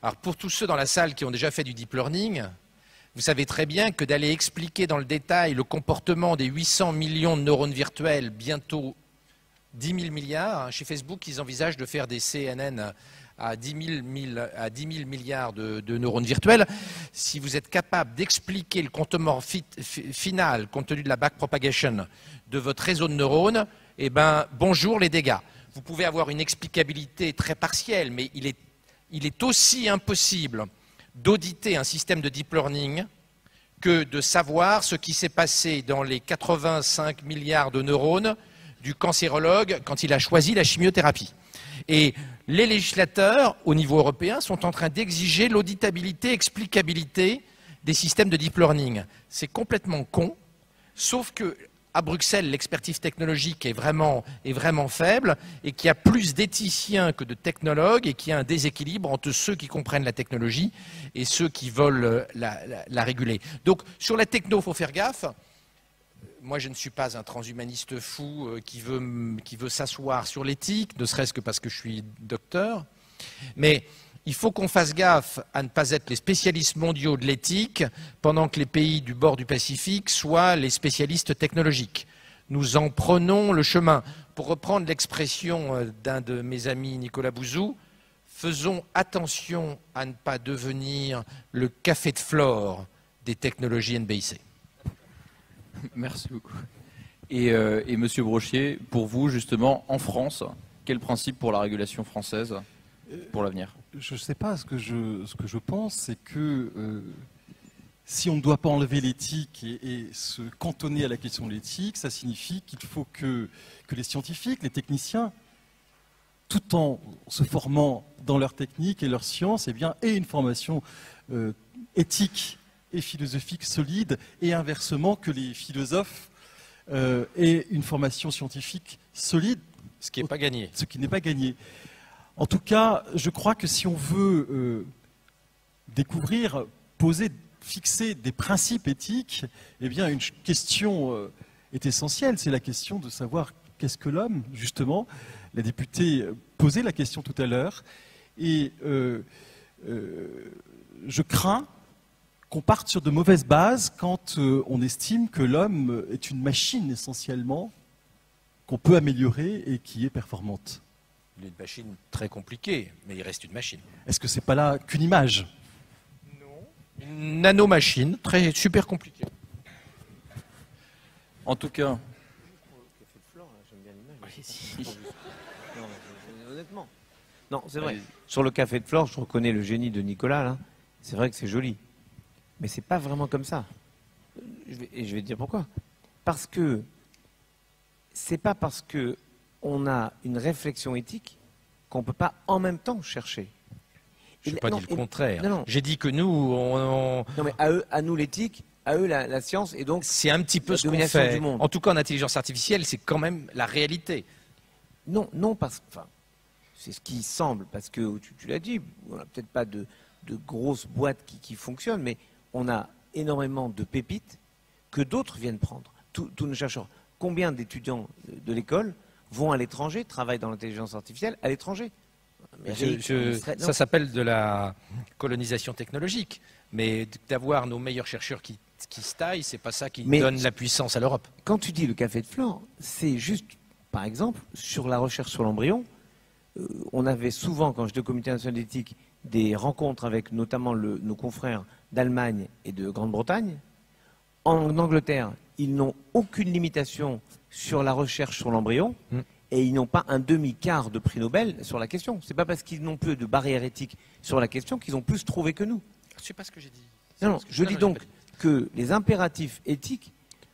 Alors, pour tous ceux dans la salle qui ont déjà fait du deep learning, vous savez très bien que d'aller expliquer dans le détail le comportement des 800 millions de neurones virtuels, bientôt 10 000 milliards, chez Facebook, ils envisagent de faire des CNN à 10 000 milliards de neurones virtuels. Si vous êtes capable d'expliquer le comportement final, compte tenu de la backpropagation de votre réseau de neurones, eh ben, bonjour les dégâts. Vous pouvez avoir une explicabilité très partielle, mais il est aussi impossible d'auditer un système de deep learning que de savoir ce qui s'est passé dans les 85 milliards de neurones du cancérologue quand il a choisi la chimiothérapie. Et les législateurs, au niveau européen, sont en train d'exiger l'auditabilité, explicabilité des systèmes de deep learning. C'est complètement con, sauf que à Bruxelles, l'expertise technologique est vraiment faible et qu'il y a plus d'éthiciens que de technologues et qu'il y a un déséquilibre entre ceux qui comprennent la technologie et ceux qui veulent la réguler. Donc, sur la techno, il faut faire gaffe. Moi, je ne suis pas un transhumaniste fou qui veut s'asseoir sur l'éthique, ne serait-ce que parce que je suis docteur. Mais il faut qu'on fasse gaffe à ne pas être les spécialistes mondiaux de l'éthique pendant que les pays du bord du Pacifique soient les spécialistes technologiques. Nous en prenons le chemin. Pour reprendre l'expression d'un de mes amis, Nicolas Bouzou, faisons attention à ne pas devenir le café de Flore des technologies NBIC. Merci beaucoup. Et Monsieur Brochier, pour vous, justement, en France, quel principe pour la régulation française pour l'avenir? Je ne sais pas, ce que je pense, c'est que si on ne doit pas enlever l'éthique et se cantonner à la question de l'éthique, ça signifie qu'il faut que les scientifiques, les techniciens, tout en se formant dans leur technique et leur science, aient une formation éthique et philosophique solide, et inversement que les philosophes aient une formation scientifique solide. Ce qui n'est pas gagné. Ce qui n'est pas gagné. En tout cas, je crois que si on veut découvrir, fixer des principes éthiques, eh bien, une question est essentielle. C'est la question de savoir qu'est-ce que l'homme, justement. La députée posait la question tout à l'heure. Et je crains qu'on parte sur de mauvaises bases quand on estime que l'homme est une machine, essentiellement, qu'on peut améliorer et qui est performante. Il est une machine très compliquée, mais il reste une machine. Est-ce que c'est pas là qu'une image? Non. Une nanomachine, super compliquée. En tout cas... Honnêtement. Non, c'est vrai. Sur le café de Flore, je reconnais le génie de Nicolas, là. C'est vrai que c'est joli. Mais c'est pas vraiment comme ça. Et je vais te dire pourquoi. Parce que c'est pas parce que on a une réflexion éthique qu'on ne peut pas en même temps chercher. Je n'ai pas dit le contraire. Non. J'ai dit que nous, Non, mais à nous l'éthique, à eux la science, et donc c'est un petit peu ce qu'on fait. Du monde. En tout cas, en intelligence artificielle, c'est quand même la réalité. Non, parce que c'est ce qui semble, parce que tu l'as dit, on n'a peut-être pas de grosses boîtes qui fonctionnent, mais on a énormément de pépites que d'autres viennent prendre. Tous nos chercheurs. Combien d'étudiants de l'école vont à l'étranger, travaillent dans l'intelligence artificielle à l'étranger? Ça s'appelle de la colonisation technologique. Mais d'avoir nos meilleurs chercheurs qui se taillent, c'est pas ça qui Mais donne la puissance à l'Europe. Quand tu dis le café de Flore, c'est juste, par exemple, sur la recherche sur l'embryon, on avait souvent, quand j'étais au comité national d'éthique, des rencontres avec notamment nos confrères d'Allemagne et de Grande-Bretagne. En Angleterre, ils n'ont aucune limitation sur la recherche sur l'embryon et ils n'ont pas un demi-quart de prix Nobel sur la question. C'est pas parce qu'ils n'ont plus de barrière éthique sur la question qu'ils ont plus trouvé que nous. Je sais pas ce que j'ai dit. Non, je dis donc que les impératifs éthiques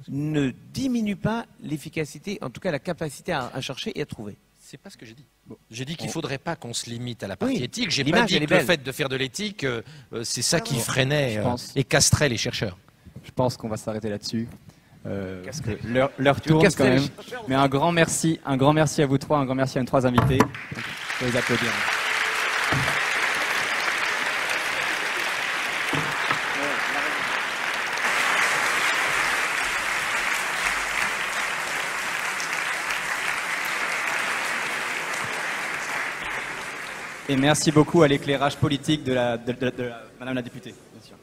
ne diminuent pas l'efficacité, en tout cas la capacité à chercher et à trouver. C'est pas ce que j'ai dit. Bon, j'ai dit qu'il ne faudrait pas qu'on se limite à la partie éthique. J'ai pas L'image, dit elle est que le belle. fait de faire de l'éthique, c'est ça qui freinait Je pense. et castrait les chercheurs. Je pense qu'on va s'arrêter là-dessus. Casquerie. L'heure tourne quand casquerie. même. Mais un grand merci à vous trois, un grand merci à nos trois invités. Je vais les applaudir. Et merci beaucoup à l'éclairage politique de Madame la députée, bien sûr.